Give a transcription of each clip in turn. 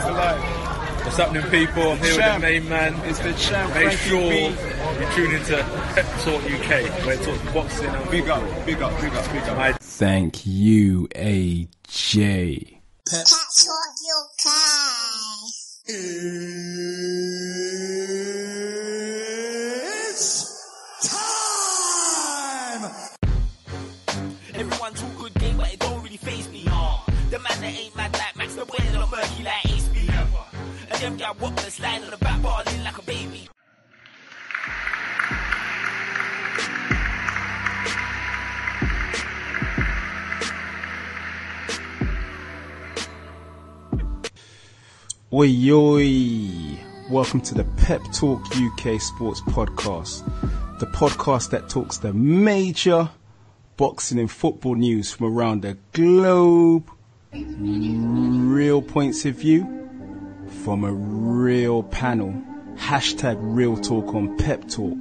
for life. What's happening, people? I'm here with the main man. It's the champ. Make sure you tune into Pep Talk UK, where it's talking boxing and big up. Thank you, AJ. Pep Talk UK. It's time! Everyone talk good game, but it don't really faze me. The man that ain't mad like Max, the boy that not murky like Ace B. And them guy walk the slide on the back bar, like a baby. Oi, oi. Welcome to the Pep Talk UK Sports Podcast, the podcast that talks the major boxing and football news from around the globe, real points of view from a real panel. Hashtag real talk on Pep Talk.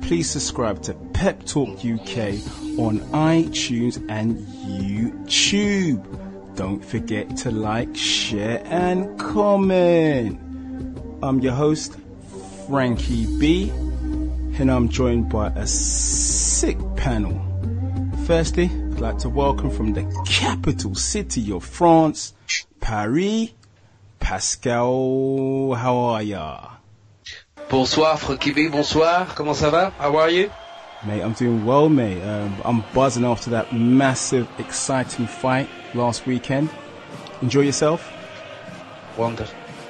Please subscribe to Pep Talk UK on iTunes and YouTube. Don't forget to like, share and comment. I'm your host, Frankie B, and I'm joined by a sick panel. Firstly, I'd like to welcome from the capital city of France, Paris, Pascal. How are ya? Bonsoir, Frankie B, bonsoir. Comment ça va? How are you? Mate, I'm doing well, mate. I'm buzzing after that massive, exciting fight last weekend. Enjoy yourself?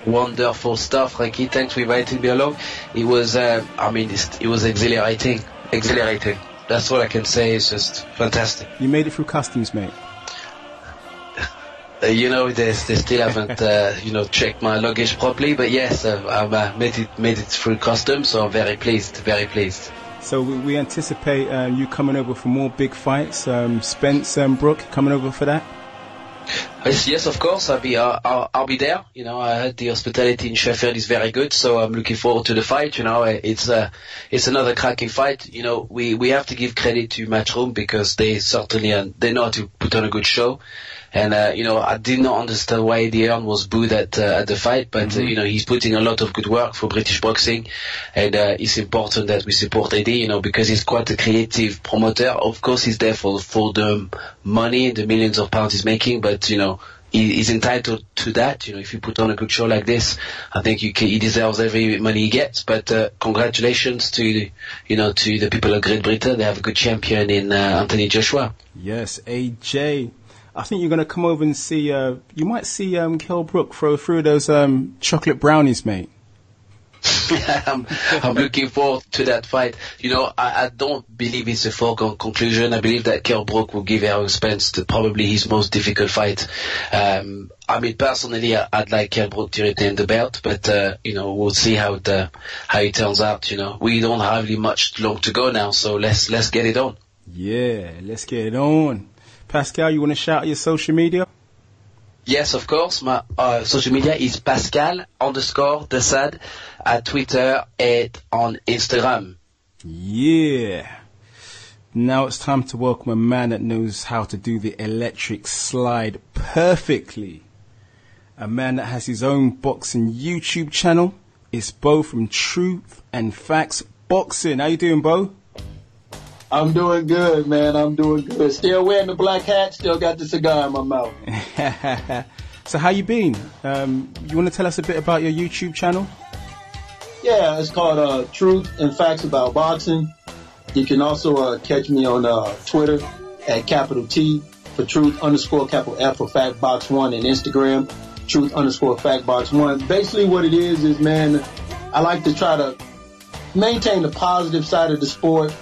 Wonderful stuff, Frankie. Thanks for inviting me along. It was, it was exhilarating. That's all I can say. It's just fantastic. You made it through customs, mate. They still haven't, checked my luggage properly. But yes, I made it through customs, so I'm very pleased. So we anticipate you coming over for more big fights. Spence Brook coming over for that? Yes, of course. I'll be there. I heard the hospitality in Sheffield is very good, so I'm looking forward to the fight. It's another cracking fight. We have to give credit to Matchroom because they know how to put on a good show. And, I did not understand why DEONTAY was booed at the fight, but, he's putting a lot of good work for British boxing. And, it's important that we support AD, because he's quite a creative promoter. Of course, he's there for the money, the millions of pounds he's making, but, he's entitled to that. If you put on a good show like this, I think he deserves every money he gets. But, congratulations to the people of Great Britain. They have a good champion in, Anthony Joshua. Yes, AJ. I think you're going to come over and see, you might see Kell Brook throw through those chocolate brownies, mate. I'm looking forward to that fight. I don't believe it's a foregone conclusion. I believe that Kell Brook will give Errol Spence probably his most difficult fight. Personally, I'd like Kell Brook to retain the belt, but, we'll see how it turns out, We don't have really much long to go now, so let's get it on. Yeah, let's get it on. Pascal, you want to shout out your social media? Yes, of course. My social media is Pascal_Desad at Twitter and on Instagram. Yeah. Now it's time to welcome a man that knows how to do the electric slide perfectly. A man that has his own boxing YouTube channel. It's Bo from Truth and Facts Boxing. How you doing, Bo? I'm doing good, man. I'm doing good. Still wearing the black hat. Still got the cigar in my mouth. So how you been? You want to tell us a bit about your YouTube channel? Yeah, it's called Truth and Facts About Boxing. You can also catch me on Twitter at capital T for Truth _capital F for FactBox1 and Instagram Truth _FactBox1. Basically what it is, man, I like to try to maintain the positive side of the sport.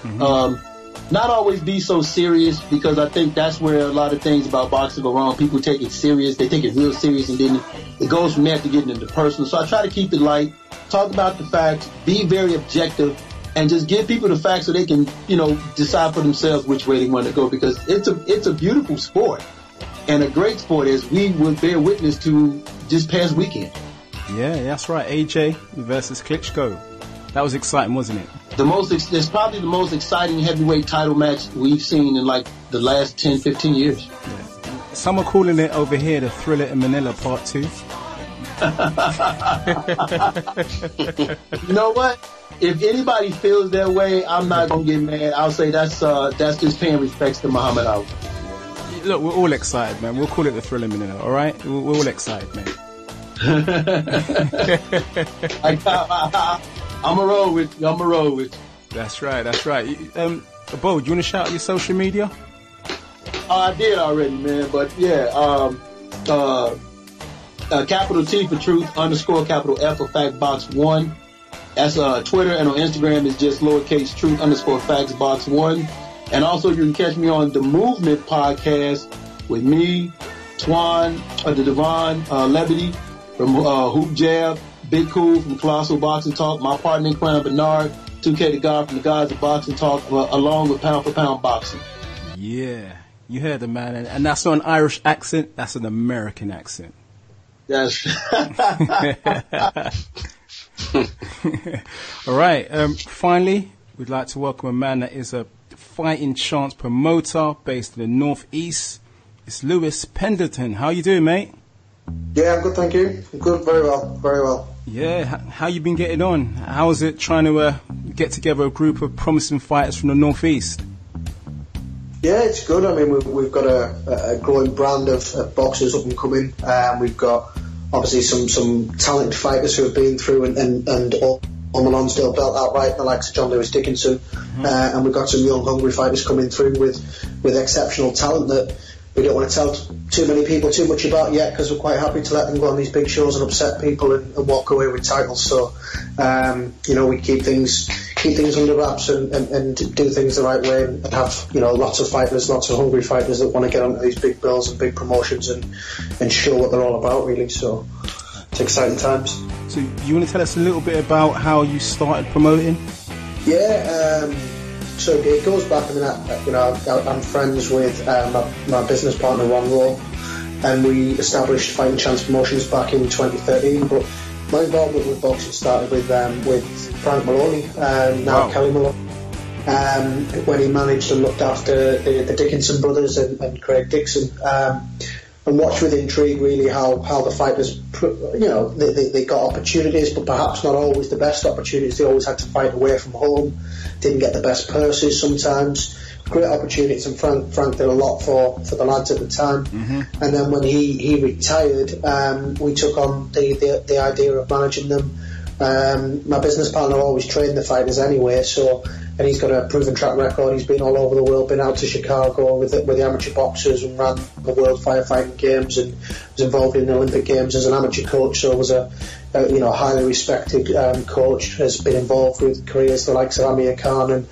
Not always be so serious, because I think that's where a lot of things about boxing go wrong. People take it serious. They take it real serious, and then it goes from there to getting into personal. So I try to keep it light, talk about the facts, be very objective, and just give people the facts so they can, decide for themselves which way they want to go, because it's a beautiful sport and a great sport, as we would bear witness to this past weekend. Yeah, that's right. AJ versus Klitschko. That was exciting, wasn't it? It's probably the most exciting heavyweight title match we've seen in like the last 10, 15 years. Yeah. Some are calling it over here the Thriller in Manila Part 2. You know what? If anybody feels that way, I'm not gonna get mad. I'll say that's just paying respects to Muhammad Ali. Look, we're all excited, man. We'll call it the Thriller Minute, all right? We're all excited, man. I'm a roll with you. That's right. Bo, do you want to shout out your social media? I did already, man. But yeah, capital T for Truth _ capital F for Fact Box 1. That's Twitter, and on Instagram is just lowercase Truth _ Facts Box 1. And also you can catch me on the Movement podcast with me, Twan, the Devon Lebedy from Hoop Jab, Big Cool from Colossal Boxing Talk, my partner in crime Bernard, 2K the God from the Gods of Boxing Talk, along with Pound for Pound Boxing. Yeah, you heard the man, and that's not an Irish accent, that's an American accent. Yes. All right, finally, we'd like to welcome a man that is a fighting chance promoter based in the Northeast. It's Lewis Pendleton. How you doing, mate? Yeah, I'm good, thank you. I'm good, very well. Yeah, how you been getting on? How is it trying to get together a group of promising fighters from the Northeast? Yeah, it's good. I mean, we've got a growing brand of boxers up and coming. We've got obviously some talented fighters who have been through and all on the Lonsdale belt outright, the likes of John Lewis Dickinson, and we've got some young, hungry fighters coming through with exceptional talent that we don't want to tell too many people too much about yet, because we're quite happy to let them go on these big shows and upset people and walk away with titles. So, we keep things under wraps and do things the right way, and have lots of fighters, lots of hungry fighters that want to get onto these big bills and big promotions and show what they're all about, really. So it's exciting times. So you want to tell us a little bit about how you started promoting? Yeah, so it goes back. I mean, I'm friends with my business partner Ron Rowe, and we established Fighting Chance Promotions back in 2013. But my involvement with boxing started with Frank Maloney, now Kelly Maloney, when he managed and looked after the Dickinson brothers and Craig Dixon. And watched with intrigue really how the fighters, they got opportunities, but perhaps not always the best opportunities. They always had to fight away from home, didn't get the best purses sometimes. Great opportunities, and Frank did a lot for the lads at the time. Mm-hmm. And then when he retired, we took on the idea of managing them. My business partner always trained the fighters anyway, and he's got a proven track record. He's been all over the world, been out to Chicago with the amateur boxers and ran the World Firefighting Games, and was involved in the Olympic Games as an amateur coach. So was a highly respected coach. Has been involved with careers the likes of Amir Khan and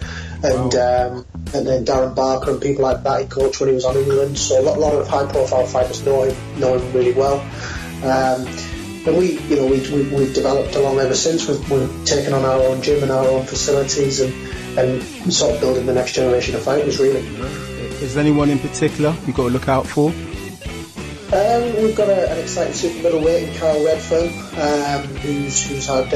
then Darren Barker and people like that. He coached when he was on England. So a lot of high profile fighters know him really well. And we've developed along ever since. We've taken on our own gym and our own facilities and sort of building the next generation of fighters, really. Is there anyone in particular you've got to look out for? We've got an exciting super middleweight in Kyle Redfern, who's had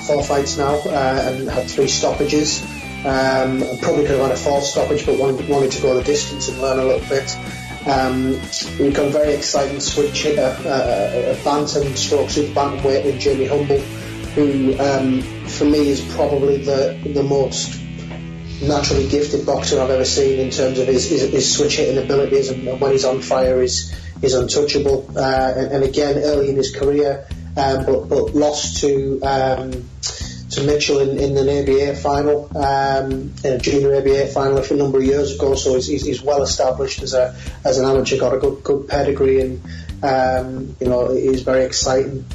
4 fights now and had 3 stoppages. Probably could have had a 4th stoppage, but wanted to go the distance and learn a little bit. We've got a very exciting switch hitter, a bantam stroke super bantamweight in Jamie Humble, who for me is probably the most naturally gifted boxer I've ever seen in terms of his switch hitting abilities, and when he's on fire is untouchable. And again, early in his career, but lost to Mitchell in an ABA final, in a junior ABA final a number of years ago. So he's well established as an amateur, got a good pedigree, and he's very exciting.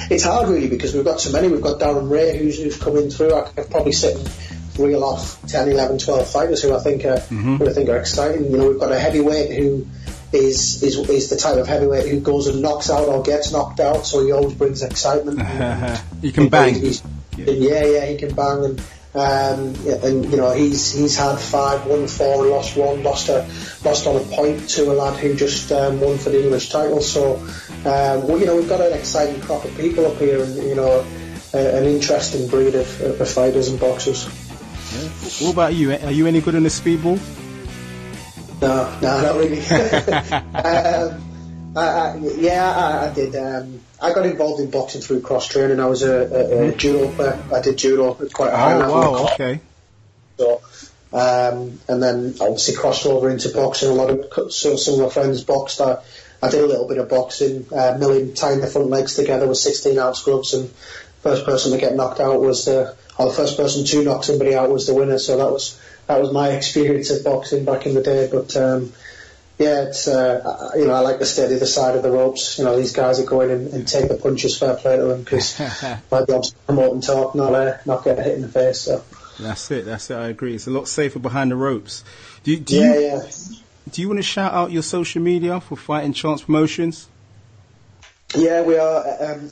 It's hard really because we've got so many. We've got Darren Ray who's coming through. I could probably sit and reel off 10, 11, 12 fighters who I think are exciting. We've got a heavyweight who is the type of heavyweight who goes and knocks out or gets knocked out, so he always brings excitement. He can bang. Yeah, he can bang, and he's had 5, won 4, and lost 1, lost on a point to a lad who just won for the English title. So we've got an exciting crop of people up here, and an interesting breed of fighters and boxers. Yeah. What about you? Are you any good in the speedball? No, not really. I did. I got involved in boxing through cross training. I was a judo player. I did judo at quite a high level. Oh, wow, okay. So, and then obviously crossed over into boxing. Some of my friends boxed. I did a little bit of boxing, tying the front legs together with 16-ounce gloves, and first person to get knocked out was the first person to knock somebody out was the winner. So that was my experience of boxing back in the day. But it's I like to stay the other side of the ropes. These guys are going and take the punches. Fair play to them, because my job's to promote and talk, not get hit in the face. So. That's it. I agree. It's a lot safer behind the ropes. Do you want to shout out your social media for Fighting Chance Promotions? Yeah, we are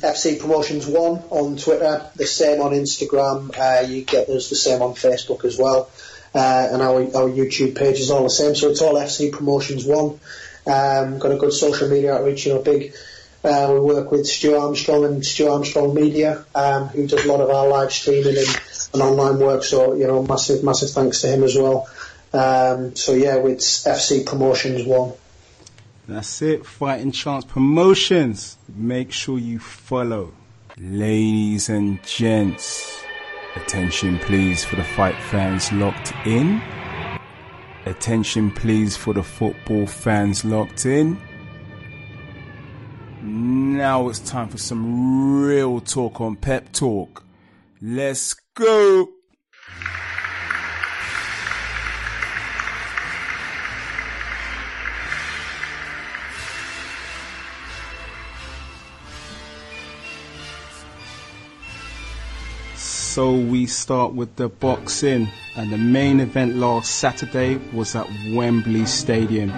FC Promotions 1 on Twitter, the same on Instagram. You get us the same on Facebook as well, and our YouTube page is all the same. So it's all FC Promotions 1. Got a good social media outreach. Big. We work with Stu Armstrong and Stu Armstrong Media, who does a lot of our live streaming and online work. So massive thanks to him as well. It's FC Promotions 1. That's it, Fighting Chance Promotions. Make sure you follow. Ladies and gents, attention please for the fight fans locked in. Attention please for the football fans locked in. Now it's time for some real talk on Pep Talk. Let's go! So we start with the boxing, and the main event last Saturday was at Wembley Stadium.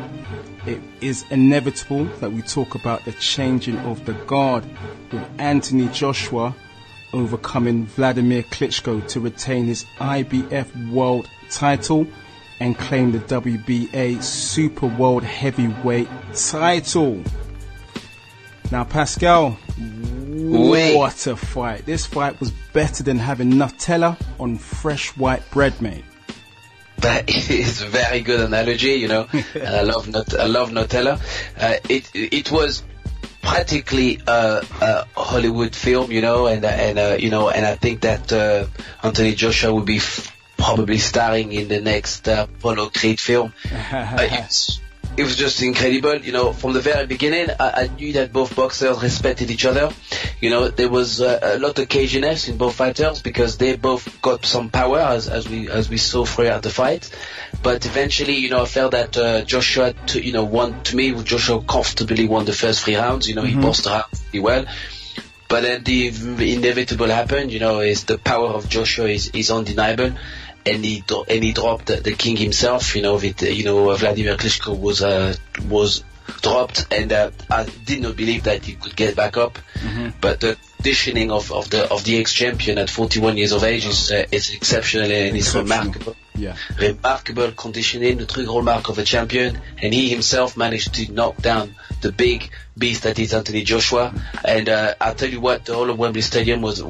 It is inevitable that we talk about the changing of the guard, with Anthony Joshua overcoming Vladimir Klitschko to retain his IBF world title and claim the WBA Super World Heavyweight title. Now, Pascal, what a fight. This fight was better than having Nutella on fresh white bread, mate. That is a very good analogy, and I love Nutella. It was practically a Hollywood film, and I think that Anthony Joshua will be probably starring in the next Apollo Creed film. It was just incredible. From the very beginning, I knew that both boxers respected each other. There was a lot of caginess in both fighters because they both got some power, as we saw throughout the fight. But eventually, I felt that Joshua, Joshua comfortably won the first 3 rounds. He bossed around pretty well. But then the inevitable happened. Is the power of Joshua is undeniable. And he dropped the king himself. Vladimir Klitschko was dropped, and I did not believe that he could get back up. But the conditioning of the ex-champion at 41 years of age is exceptional, and it's remarkable. Yeah. Remarkable conditioning, the true hallmark of a champion, and he himself managed to knock down the big beast that is Anthony Joshua. And I tell you what, the whole of Wembley Stadium was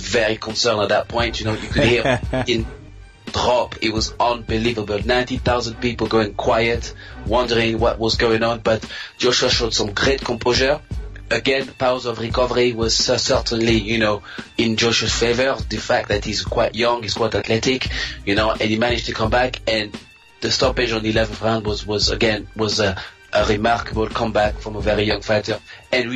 very concerned at that point. You could hear in drop. It was unbelievable. 90,000 people going quiet, wondering what was going on. But Joshua showed some great composure. Again, powers of recovery was certainly, in Joshua's favor. The fact that he's quite young, he's quite athletic, and he managed to come back. And the stoppage on the 11th round was a remarkable comeback from a very young fighter. And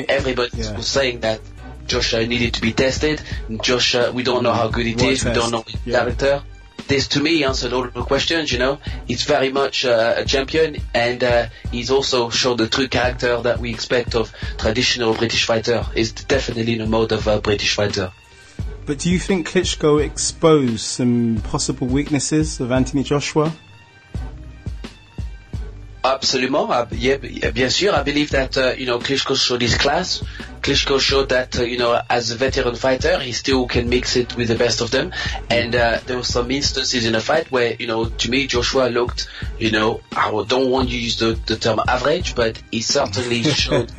everybody was saying that Joshua needed to be tested. Joshua, we don't know how good it is. We don't know his character. This, to me, answered all the questions. He's very much a champion, and he's also showed the true character that we expect of traditional British fighter. Is definitely in the mode of a British fighter. But do you think Klitschko exposed some possible weaknesses of Anthony Joshua? Absolument, bien sûr. I believe that Klitschko showed his class. Klitschko showed that as a veteran fighter, he still can mix it with the best of them. And there were some instances in the fight where to me Joshua looked, I don't want to use the term average, but he certainly showed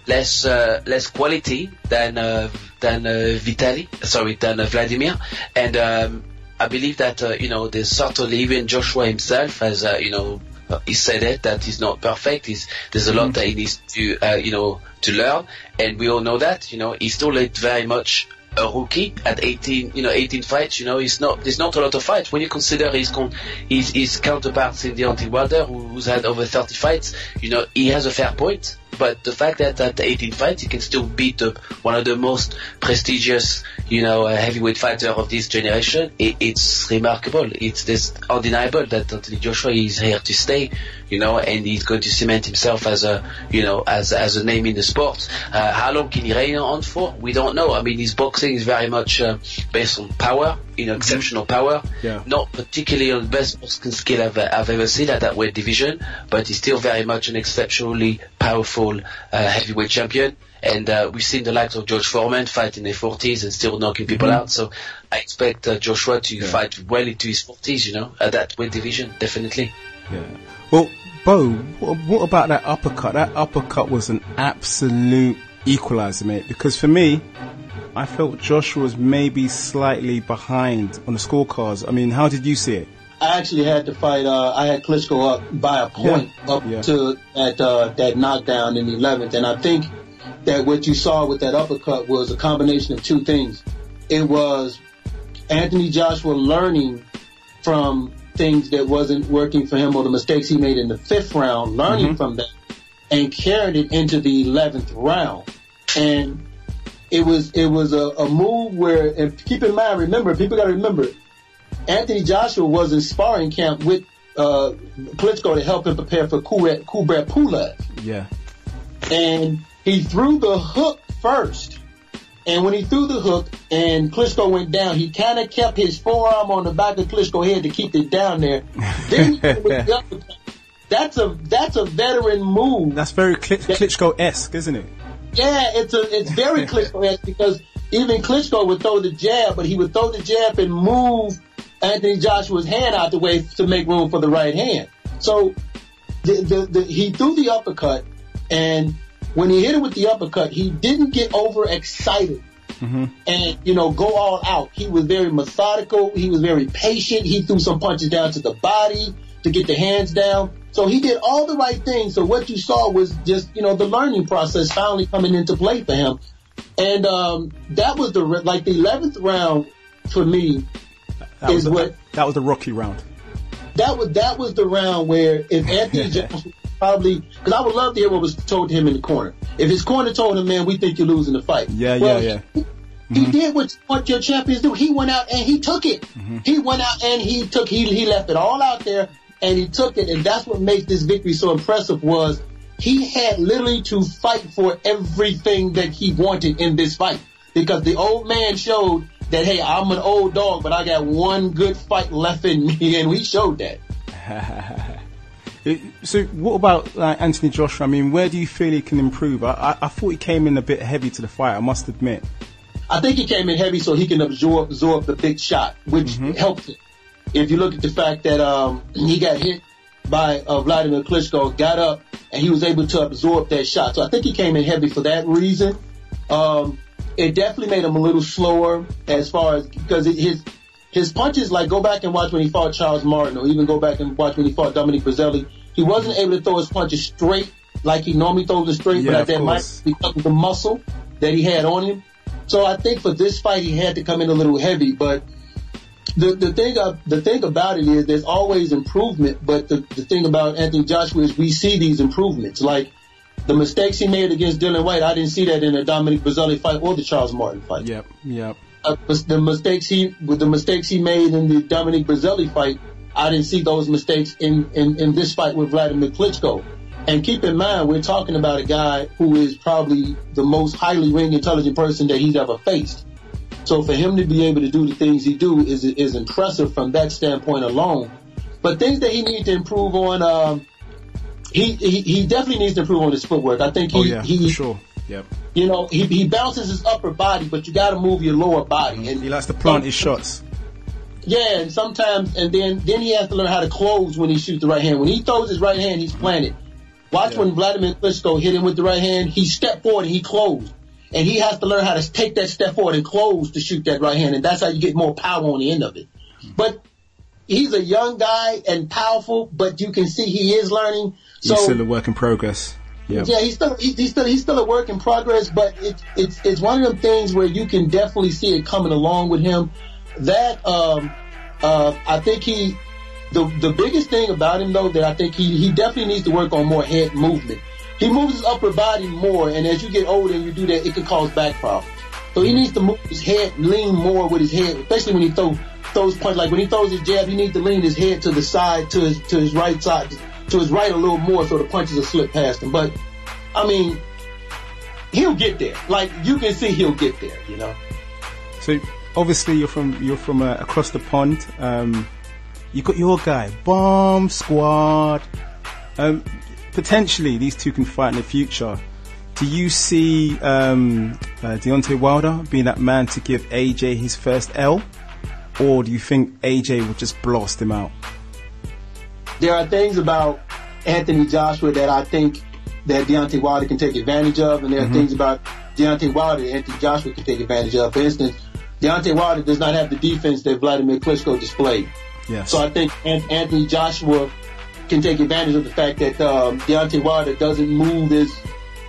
less quality than Vladimir. And I believe that there's certainly even Joshua himself as he said it, that he's not perfect. There's a lot that he needs to, to learn. And we all know that, he's still very much a rookie at 18 fights. There's not a lot of fights. When you consider his counterparts in Deontay Wilder, who's had over 30 fights, he has a fair point. But the fact that at 18 fights, he can still beat one of the most prestigious, heavyweight fighter of this generation, it's remarkable. It's undeniable that Anthony Joshua is here to stay, and he's going to cement himself as a name in the sport. How long can he reign on for? We don't know. I mean, his boxing is very much based on power, exceptional power. Yeah. Not particularly on the best boxing skill I've ever seen at that weight division, but he's still very much an exceptionally powerful heavyweight champion. And we've seen the likes of George Foreman fight in their 40s and still knocking people out. So I expect Joshua to fight well into his 40s, at that weight division, definitely. Yeah. Well, Bo, what about that uppercut? That uppercut was an absolute equalizer, mate. Because for me, I felt Joshua was maybe slightly behind on the scorecards. I mean, how did you see it? I actually had to fight. I had Klitschko up by a point to that knockdown in the 11th, and I think that what you saw with that uppercut was a combination of two things. It was Anthony Joshua learning from things that wasn't working for him or the mistakes he made in the 5th round, learning from that, and carried it into the 11th round. And it was a move where, and keep in mind, people got to remember, Anthony Joshua was in sparring camp with Klitschko to help him prepare for Kubrat Pulev. Yeah. And he threw the hook first. And when he threw the hook and Klitschko went down, he kind of kept his forearm on the back of Klitschko's head to keep it down there. Then he with the uppercut. That's a veteran move. That's very Klitschko-esque, isn't it? Yeah, it's very Klitschko-esque because even Klitschko would throw the jab, but he would throw the jab and move Anthony Joshua's hand out the way to make room for the right hand. So he threw the uppercut, and when he hit it with the uppercut, he didn't get overexcited and, go all out. He was very methodical. He was very patient. He threw some punches down to the body to get the hands down. So he did all the right things. So what you saw was just, the learning process finally coming into play for him. And that was the 11th round for me. That was the rocky round. That was the round where if Anthony Joshua probably, because I would love to hear what was told to him in the corner. If his corner told him, man, we think you're losing the fight. Yeah. He did what your champions do. He went out and he took it. He went out and he left it all out there and he took it. And that's what makes this victory so impressive was he had literally to fight for everything that he wanted in this fight. Because the old man showed that, hey, I'm an old dog, but I got one good fight left in me, and we showed that. So what about Anthony Joshua? I mean, where do you feel he can improve? I thought he came in a bit heavy to the fight, I must admit. I think he came in heavy so he can absorb the big shot, which helped him. If you look at the fact that he got hit by Vladimir Klitschko, got up, and he was able to absorb that shot. So I think he came in heavy for that reason. It definitely made him a little slower as far as, because his punches, like go back and watch when he fought Charles Martin, or even go back and watch when he fought Dominic Brazzelli. He wasn't able to throw his punches straight like he normally throws them straight, but that might be because of the muscle that he had on him. So I think for this fight he had to come in a little heavy, but the thing about it is there's always improvement, but the thing about Anthony Joshua is we see these improvements. Like the mistakes he made against Dylan White, I didn't see that in the Dominic Brazzelli fight or the Charles Martin fight. Yep. The mistakes he made in the Dominic Brazzelli fight, I didn't see those mistakes in this fight with Vladimir Klitschko. And keep in mind, we're talking about a guy who is probably the most highly ring intelligent person that he's ever faced. So for him to be able to do the things he do is impressive from that standpoint alone. But things that he needs to improve on, he definitely needs to improve on his footwork. I think for sure. Yep. He bounces his upper body, but you got to move your lower body. And he likes to plant his shots. Yeah, and sometimes, and then he has to learn how to close when he shoots the right hand. When he throws his right hand, he's planted. Watch when Vladimir Klitschko hit him with the right hand, he stepped forward and he closed. And he has to learn how to take that step forward and close to shoot that right hand, and that's how you get more power on the end of it. But he's a young guy and powerful, but you can see he is learning. So he's still a work in progress. Yeah, he's still a work in progress, but it's one of them things where you can definitely see it coming along with him. That I think the biggest thing about him though that I think he definitely needs to work on more head movement. He moves his upper body more, and as you get older and you do that, it can cause back problems. So he needs to move his head, lean more with his head, especially when he throws punch. Like when he throws his jab, he needs to lean his head to the side, to his right side, to his right a little more, so the punches will slip past him. But I mean, he'll get there. Like you can see, he'll get there. You know. So obviously you're from across the pond. You got your guy, Bomb Squad. Potentially these two can fight in the future. Do you see Deontay Wilder being that man to give AJ his first L, or do you think AJ will just blast him out? There are things about Anthony Joshua that I think that Deontay Wilder can take advantage of, and there are things about Deontay Wilder that Anthony Joshua can take advantage of. For instance, Deontay Wilder does not have the defense that Vladimir Klitschko displayed. Yes. So I think Anthony Joshua can take advantage of the fact that Deontay Wilder doesn't move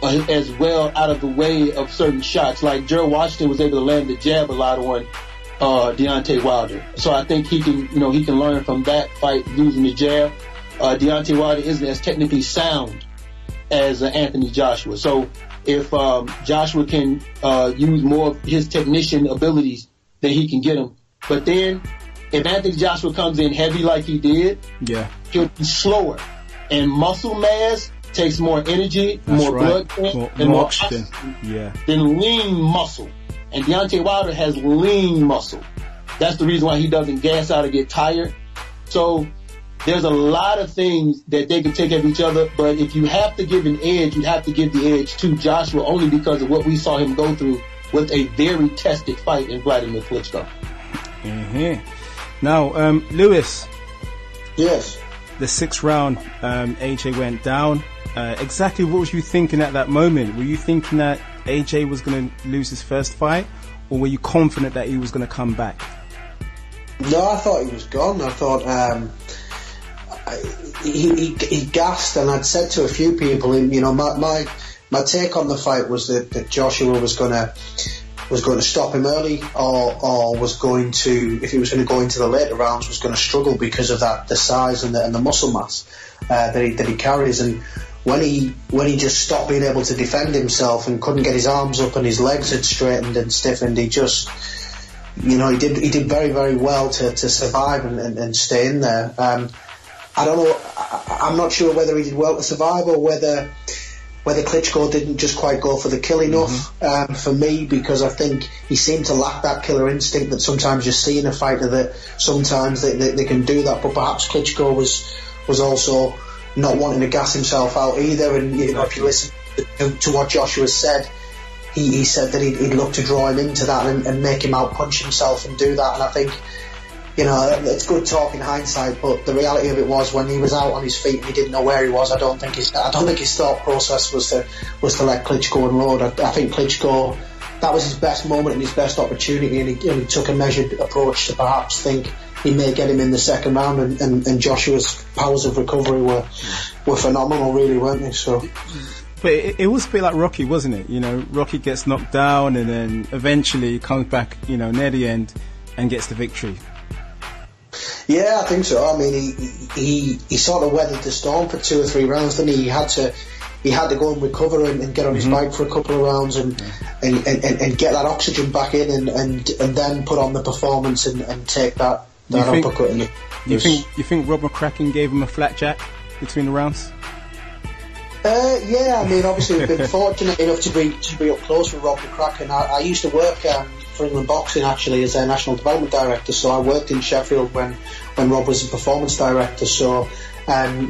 as well out of the way of certain shots. Like Gerald Washington was able to land the jab a lot on Deontay Wilder. So I think he can learn from that fight using the jab. Deontay Wilder isn't as technically sound as Anthony Joshua. So if Joshua can use more of his technician abilities, then he can get him. But then if Anthony Joshua comes in heavy like he did, he'll be slower. And muscle mass takes more energy, more blood, and more oxygen than lean muscle. And Deontay Wilder has lean muscle. That's the reason why he doesn't gas out or get tired. So there's a lot of things that they can take of each other, but if you have to give an edge, you have to give the edge to Joshua only because of what we saw him go through with a very tested fight in Vladimir Klitschko. Now, Lewis. Yes. The 6th round, AJ went down. Exactly what was you thinking at that moment? Were you thinking that AJ was going to lose his first fight, or were you confident that he was going to come back? No, I thought he was gone. I thought he gassed, and I'd said to a few people, you know, my take on the fight was that Joshua was going to stop him early, or was going to, if he was going to go into the later rounds, was going to struggle because of the size and the muscle mass that he carries. And when he just stopped being able to defend himself and couldn't get his arms up and his legs had straightened and stiffened, he just, you know, he did very, very well to survive and stay in there. I don't know, I'm not sure whether he did well to survive or whether Klitschko didn't just quite go for the kill enough for me, because I think he seemed to lack that killer instinct that sometimes you see in a fighter, that sometimes they can do that. But perhaps Klitschko was also not wanting to gas himself out either. And you know, if you listen to what Joshua said, he said that he'd look to draw him into that and make him out punch himself and do that. And I think, you know, it's good talk in hindsight, but the reality of it was, when he was out on his feet and he didn't know where he was, I don't think his thought process was to let Klitschko unload. I think Klitschko, that was his best moment and his best opportunity, and he took a measured approach to perhaps think he may get him in the second round, and Joshua's powers of recovery were phenomenal, really, weren't they? So. But it was a bit like Rocky, wasn't it? You know, Rocky gets knocked down and then eventually comes back, you know, near the end and gets the victory. Yeah, I think so. I mean, he sort of weathered the storm for 2 or 3 rounds. Then he had to go and recover and get on his bike for a couple of rounds and get that oxygen back in and then put on the performance and take that uppercut. You think Rob McCracken gave him a flat jack between the rounds? Yeah, I mean, obviously we've been fortunate enough to be up close with Rob McCracken. I used to work for England Boxing, actually, as a national development director, so I worked in Sheffield when Rob was a performance director, so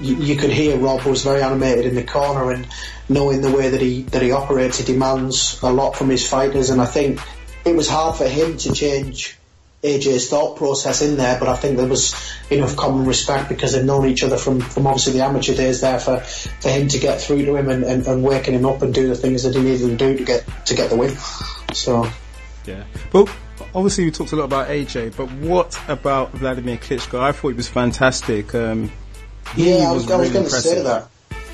you could hear Rob was very animated in the corner, and knowing the way that he operates, he demands a lot from his fighters, and I think it was hard for him to change AJ's thought process in there, but I think there was enough common respect because they've known each other from obviously the amateur days there for him to get through to him and waking him up and do the things that he needed to do to get the win. So yeah. Well, obviously we talked a lot about AJ, but what about Vladimir Klitschko? I thought he was fantastic. I was going to say that.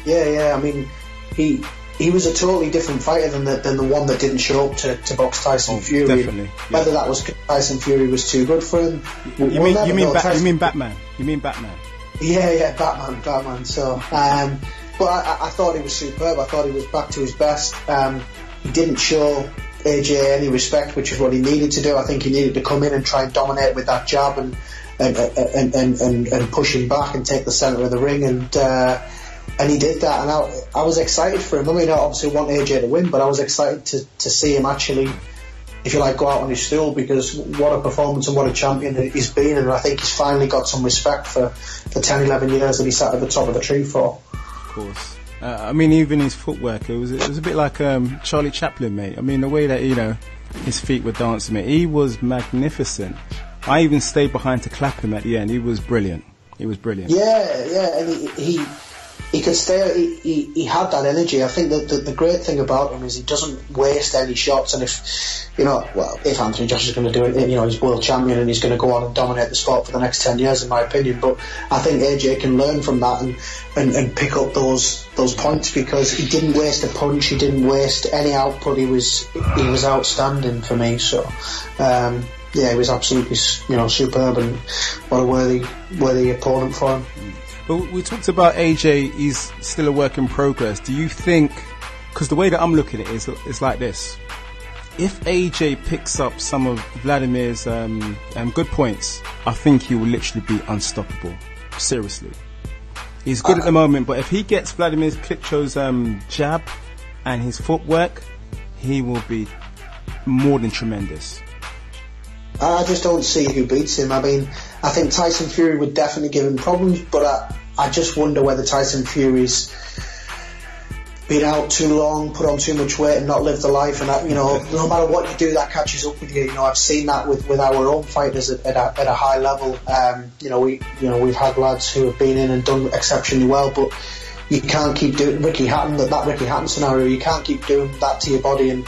Yeah. I mean, he was a totally different fighter than the one that didn't show up to box Tyson Fury. Definitely. Yeah. Whether that was Tyson Fury was too good for him. You mean Batman? You mean Batman? Yeah, Batman. So, but I thought he was superb. I thought he was back to his best. He didn't show AJ any respect, which is what he needed to do. I think he needed to come in and try and dominate with that jab and push him back and take the centre of the ring, and he did that. And I was excited for him. I mean, I obviously want AJ to win, but I was excited to see him actually, if you like, go out on his stool, because what a performance and what a champion he's been, and I think he's finally got some respect for the 10-11 years that he sat at the top of the tree for. Of course. I mean, even his footwork, it was a bit like Charlie Chaplin, mate. I mean, the way that, his feet were dancing, mate. He was magnificent. I even stayed behind to clap him at the end. He was brilliant. Yeah, and he could stay. He had that energy. I think that the great thing about him is he doesn't waste any shots. And if Anthony Joshua is going to do it, he's world champion and he's going to go on and dominate the sport for the next 10 years, in my opinion. But I think AJ can learn from that and pick up those points, because he didn't waste a punch. He didn't waste any output. He was outstanding for me. So. Yeah, he was absolutely, superb, and what a worthy opponent for him. But we talked about AJ, he's still a work in progress. Do you think, because the way that I'm looking at it is like this, if AJ picks up some of Vladimir's good points, I think he will literally be unstoppable. Seriously. He's good at the moment, but if he gets Vladimir Klitschko's jab and his footwork, he will be more than tremendous. I just don't see who beats him. I mean, I think Tyson Fury would definitely give him problems, but I just wonder whether Tyson Fury's been out too long, put on too much weight, and not lived the life. And no matter what you do, that catches up with you. I've seen that with our own fighters at a high level. We've had lads who have been in and done exceptionally well, but you can't keep doing that Ricky Hatton scenario. You can't keep doing that to your body and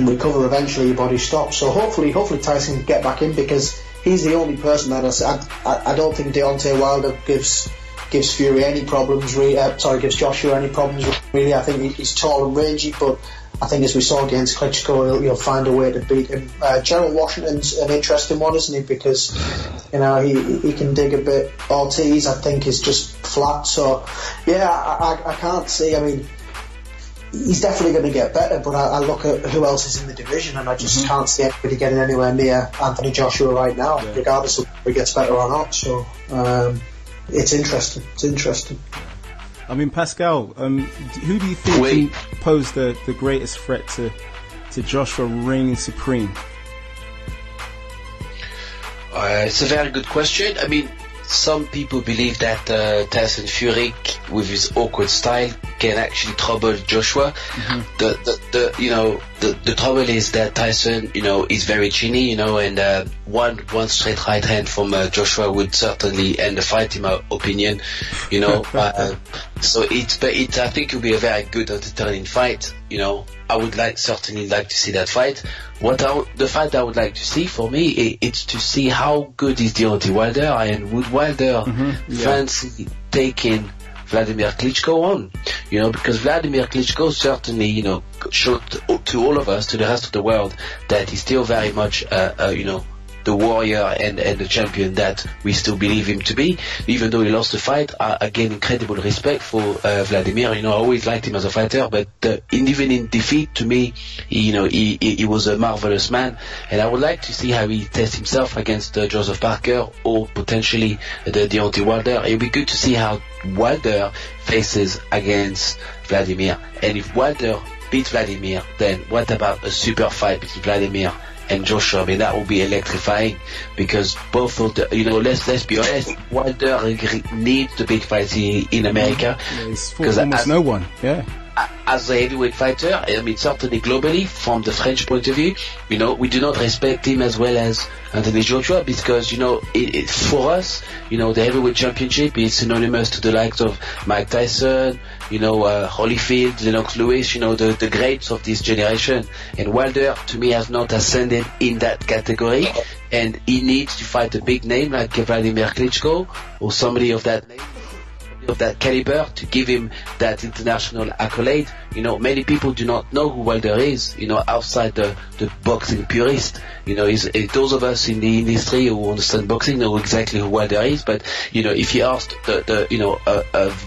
recover. Eventually your body stops. So hopefully Tyson can get back in, because he's the only person that I don't think Deontay Wilder gives Fury any problems. Gives Joshua any problems, really. I think he's tall and rangy, but I think, as we saw against Klitschko, he'll find a way to beat him. Gerald Washington's an interesting one, isn't he? Because he can dig a bit. Ortiz, I think, is just flat. So yeah, I can't see. I mean, he's definitely going to get better, but I look at who else is in the division, and I just can't see anybody getting anywhere near Anthony Joshua right now, regardless of if he gets better or not. So it's interesting. I mean, Pascal, who do you think posed the greatest threat to Joshua reigning supreme? It's a very good question. I mean, some people believe that Tyson Fury, with his awkward style, can actually trouble Joshua. The trouble is that Tyson, is very chinny, and one straight right hand from Joshua would certainly end the fight, in my opinion. So I think it will be a very good, entertaining fight. I would certainly like to see that fight. The fight I would like to see, for me, it's to see how good is Deontay Wilder, and would Wilder fancy taking Vladimir Klitschko on, because Vladimir Klitschko certainly, showed to all of us, to the rest of the world, that he's still very much, the warrior and the champion that we still believe him to be. Even though he lost the fight, I gain incredible respect for Vladimir. I always liked him as a fighter, but even in defeat, to me, he was a marvelous man, and I would like to see how he tests himself against Joseph Parker, or potentially the Deontay Wilder. It would be good to see how Wilder faces against Vladimir, and if Wilder beats Vladimir, then what about a super fight between Vladimir and Joshua? I mean, that will be electrifying, because both of the, let's be honest, Wilder needs the big fights in America. He's fought almost no one. Yeah. as a heavyweight fighter, I mean, certainly globally, from the French point of view, you know, we do not respect him as well as Anthony Joshua because, you know, for us, you know, the heavyweight championship is synonymous to the likes of Mike Tyson, you know, Holyfield, Lennox Lewis, you know, the greats of this generation. And Wilder, to me, has not ascended in that category. And he needs to fight a big name like Vladimir Klitschko or somebody of that name, of that caliber, to give him that international accolade. You know, many people do not know who Wilder is, you know, outside the boxing purist. You know, those of us in the industry who understand boxing know exactly who Wilder is, but, you know, if you asked a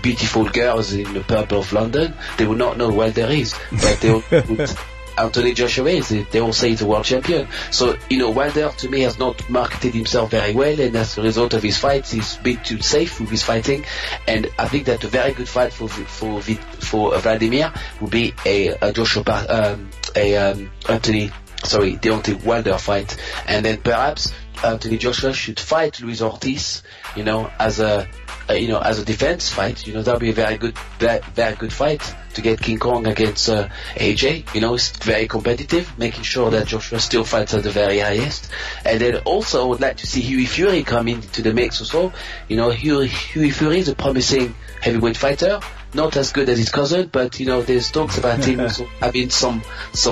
beautiful girls in the pub of London, they would not know who Wilder is, but they would Anthony Joshua is. They all say he's a world champion. So, you know, Wilder to me has not marketed himself very well, and as a result of his fights, he's a bit too safe with his fighting. And I think that a very good fight for Vladimir would be a Deontay Wilder fight, and then perhaps Anthony Joshua should fight Luis Ortiz, you know, as a defense fight. You know, that'll be a very good fight to get King Kong against AJ. You know, it's very competitive, making sure that Joshua still fights at the very highest. And then also I would like to see Hughie Fury come into the mix also. You know, Hughie Fury is a promising heavyweight fighter, not as good as his cousin, but, you know, there's talks about him also having some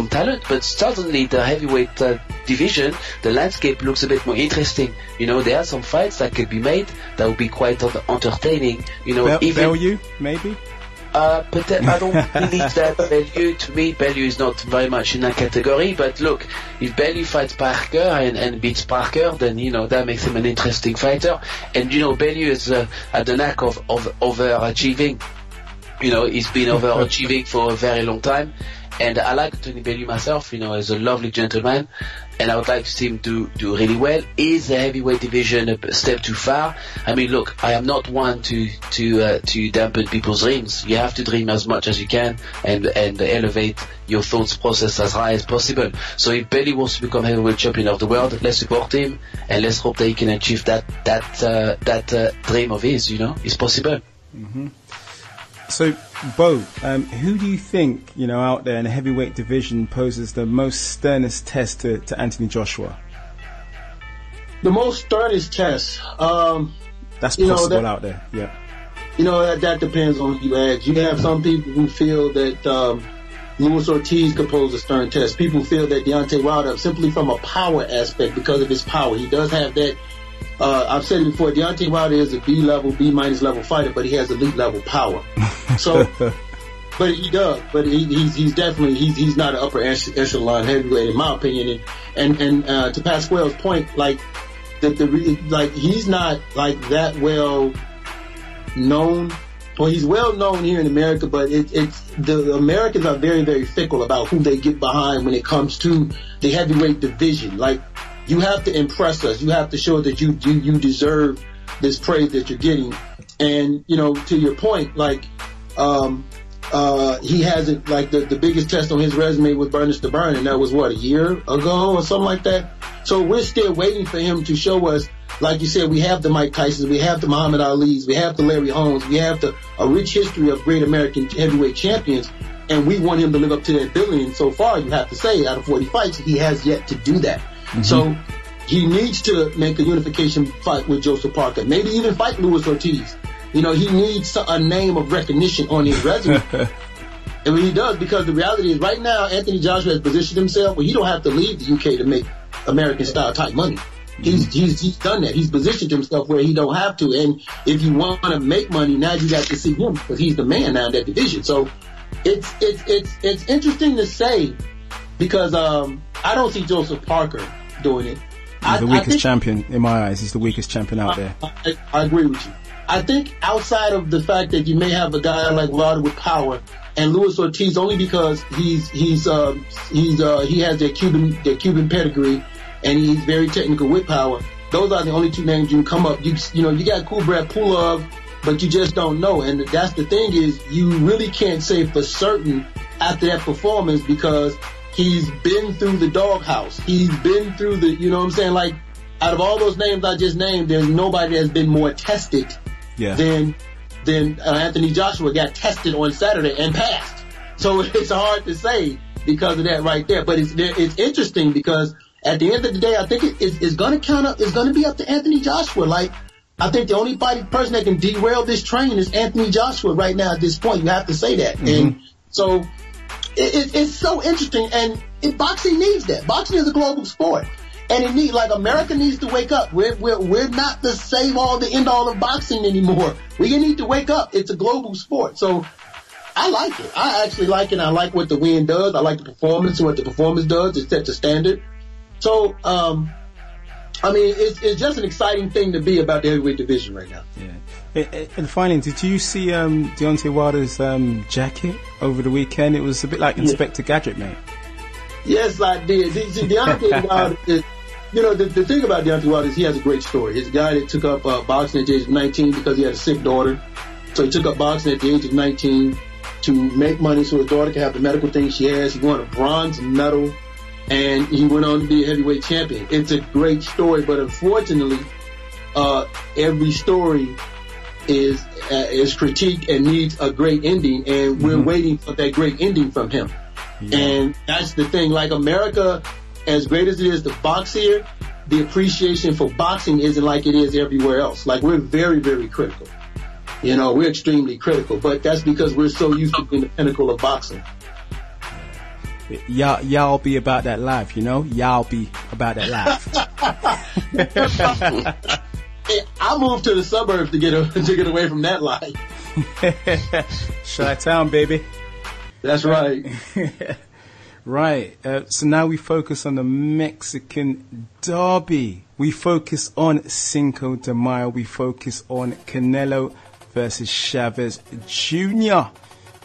talent. But certainly the heavyweight division, the landscape looks a bit more interesting. You know, there are some fights that could be made that would be quite entertaining. You know, Bellew, maybe? But I don't believe that Bellew, to me, Bellew is not very much in that category. But look, if Bellew fights Parker and beats Parker, then, you know, that makes him an interesting fighter. And, you know, Bellew is had the knack of overachieving. You know, he's been overachieving for a very long time. And I like Tony Bellew myself, you know, he's a lovely gentleman. And I would like to see him do really well. Is the heavyweight division a step too far? I mean, look, I am not one to dampen people's dreams. You have to dream as much as you can and elevate your thoughts process as high as possible. So if Bellew wants to become heavyweight champion of the world, let's support him and let's hope that he can achieve that dream of his, you know, it's possible. Mm-hmm. So, Bo, who do you think, you know, out there in the heavyweight division poses the most sternest test to Anthony Joshua? The most sternest test? That's possible out there, yeah. You know, that depends on who you ask. You have some people who feel that Luis Ortiz could pose a stern test. People feel that Deontay Wilder, simply from a power aspect, because of his power, he does have that. I've said it before, Deontay Wilder is a B-level, B-minus level fighter, but he has elite level power. So, but he does. But he's definitely he's not an upper echelon heavyweight in my opinion. And to Pasquale's point, like he's not like that well known. Well, he's well known here in America, but the Americans are very, very fickle about who they get behind when it comes to the heavyweight division. Like, you have to impress us. You have to show that you deserve this praise that you're getting. And, you know, to your point, like, he hasn't, like, the biggest test on his resume was Burnish to Burn, and that was, what, a year ago or something like that? So we're still waiting for him to show us, like you said, we have the Mike Tysons, we have the Muhammad Ali's, we have the Larry Holmes, we have a rich history of great American heavyweight champions, and we want him to live up to that billion. So far, you have to say, out of 40 fights, he has yet to do that. Mm-hmm. So he needs to make a unification fight with Joseph Parker, maybe even fight Luis Ortiz. You know, he needs a name of recognition on his resume. And when he does, because the reality is right now, Anthony Joshua has positioned himself where he don't have to leave the UK to make American-style type money. He's done that. He's positioned himself where he don't have to. And if you want to make money, now you got to see him because he's the man now in that division. So it's interesting to say because I don't see Joseph Parker doing it. He's the weakest champion in my eyes. He's the weakest champion out there. I agree with you. I think outside of the fact that you may have a guy like Wilder with power and Luis Ortiz only because he has that Cuban pedigree and he's very technical with power. Those are the only two names you can come up. You got Kubrat Pulev, but you just don't know. And that's the thing is you really can't say for certain after that performance because he's been through the doghouse. He's been through the, you know what I'm saying? Like, out of all those names I just named, there's nobody that's been more tested than Anthony Joshua got tested on Saturday and passed. So it's hard to say because of that right there. But it's interesting because at the end of the day, I think it's going to be up to Anthony Joshua. Like, I think the only person that can derail this train is Anthony Joshua right now at this point. You have to say that. Mm-hmm. And so it's so interesting. And boxing needs that. Boxing is a global sport. And America needs to wake up. We're not the save all, the end all of boxing anymore. We need to wake up. It's a global sport. So I like it. I actually like it. I like what the win does. I like the performance and what the performance does. It sets a standard. So, it's just an exciting thing to be about the heavyweight division right now. Yeah. And finally, did you see Deontay Wilder's jacket over the weekend? It was a bit like Inspector Gadget, mate. Yes, I did. Deontay Wilder is, the thing about Deontay Wilder is he has a great story. He's a guy that took up boxing at the age of 19 because he had a sick daughter. So he took up boxing at the age of 19 to make money so his daughter can have the medical things she has. He won a bronze medal, and he went on to be a heavyweight champion. It's a great story, but unfortunately, every story is critiqued and needs a great ending, and we're waiting for that great ending from him. Yeah. And that's the thing. Like, America, as great as it is to box here, the appreciation for boxing isn't like it is everywhere else. Like, we're very, very critical. We're extremely critical, but that's because we're so used to being the pinnacle of boxing. Y'all be about that life, Y'all be about that life. I moved to the suburbs to get away from that life. Chi-town, baby. That's right. Right. So now we focus on the Mexican derby. We focus on Cinco de Mayo. We focus on Canelo versus Chavez Jr.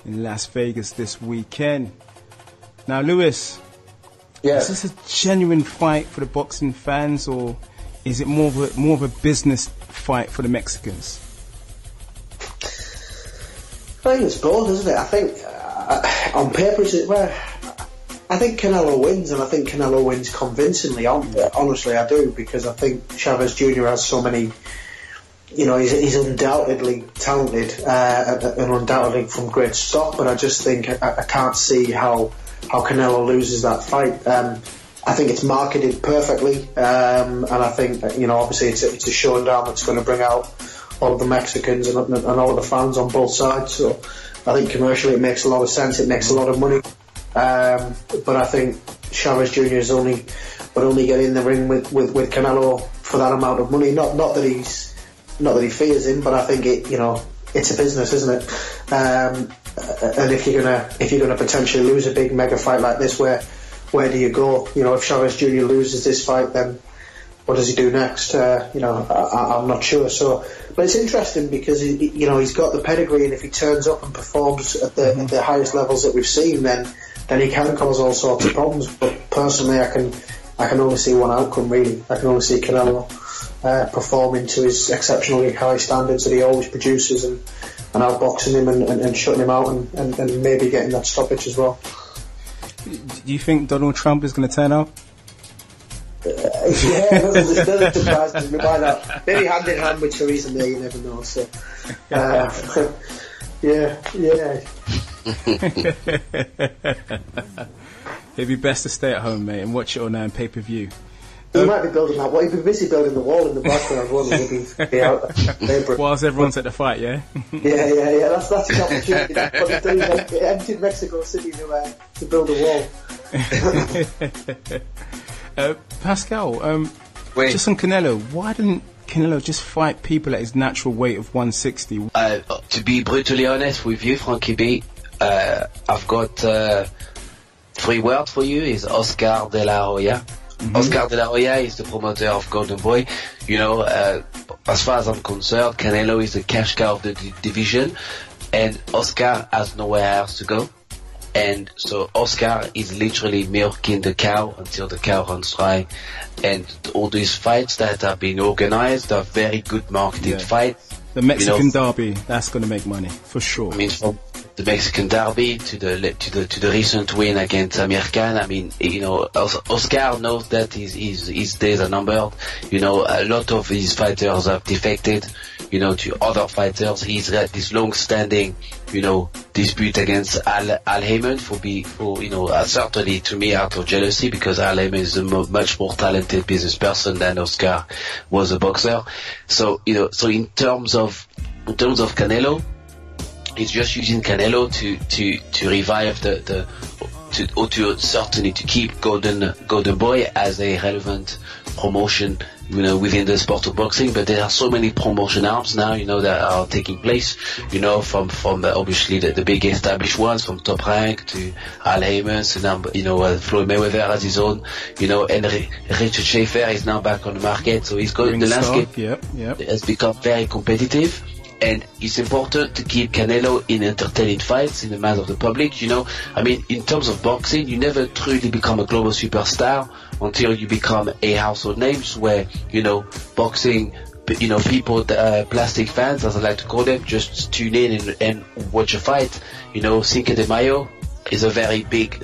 in Las Vegas this weekend. Now, Lewis, is this a genuine fight for the boxing fans, or is it more of a business fight for the Mexicans? I think it's both, isn't it? I think on paper, I think Canelo wins, and I think Canelo wins convincingly. Honestly, I do, because I think Chavez Jr. has so many. He's undoubtedly talented and undoubtedly from great stock, but I just think I can't see how Canelo loses that fight. I think it's marketed perfectly, and I think obviously it's a showdown that's going to bring out all of the Mexicans and all of the fans on both sides. So I think commercially it makes a lot of sense. It makes a lot of money, but I think Chavez Jr. would only get in the ring with Canelo for that amount of money. Not that he fears him, but I think it's a business, isn't it? And if you're gonna potentially lose a big mega fight like this, where do you go? If Chavez Jr. loses this fight, then what does he do next? I'm not sure. So, but it's interesting because he's got the pedigree, and if he turns up and performs at the highest levels that we've seen, then he can cause all sorts of problems. But personally, I can only see one outcome really. I can only see Canelo performing to his exceptionally high standards that he always produces, and outboxing him and shutting him out and maybe getting that stoppage as well. Do you think Donald Trump is going to turn out? Yeah, doesn't surprise me by that. Maybe hand in hand with Theresa May, you never know. So, yeah. It'd be best to stay at home, mate, and watch it on pay-per-view. He might be building that wall. He'd be busy building the wall in the background, wouldn't he? Be out there. Whilst everyone's at the fight, yeah? Yeah. That's an opportunity. But he emptied Mexico City to build a wall. Pascal, just on Canelo, why didn't Canelo just fight people at his natural weight of 160? To be brutally honest with you, Frankie B, I've got 3 words for you. Is Oscar de la Hoya. Mm-hmm. Oscar de la Hoya is the promoter of Golden Boy. As far as I'm concerned, Canelo is the cash cow of the division, and Oscar has nowhere else to go. And so Oscar is literally milking the cow until the cow runs dry. And all these fights that are being organized are very good marketed fights. The Mexican derby, that's going to make money, for sure. I mean, the Mexican derby to the recent win against Amir Khan. I mean, you know, Oscar knows that his days are numbered. You know, a lot of his fighters have defected, you know, to other fighters. He's got this long-standing, you know, dispute against Al Heyman for you know, certainly to me out of jealousy, because Al Heyman is a much more talented business person than Oscar was a boxer. So, you know, so in terms of Canelo, it's just using Canelo to revive to certainly to keep Golden Boy as a relevant promotion, you know, within the sport of boxing. But there are so many promotion arms now, you know, that are taking place, you know, from obviously the big established ones, from Top Rank to Al Heyman, so now, you know, Floyd Mayweather has his own, you know, and Richard Schaefer is now back on the market, so he's going, the landscape has become very competitive. And it's important to keep Canelo in entertaining fights in the minds of the public, you know. I mean, in terms of boxing, you never truly become a global superstar until you become a household name, where, you know, boxing, you know, people, plastic fans, as I like to call them, just tune in and watch a fight. You know, Cinco de Mayo is a very big,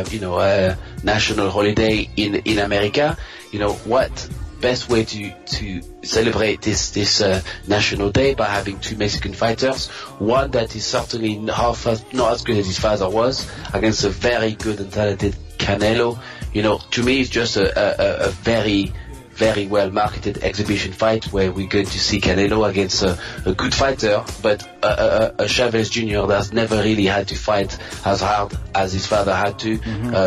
you know, national holiday in America. You know, what best way to celebrate this national day by having two Mexican fighters, one that is certainly not as good as his father was, against a very good and talented Canelo. You know, to me, it's just a very, very well marketed exhibition fight where we're going to see Canelo against a good fighter, but a Chavez Jr. that's never really had to fight as hard as his father had to.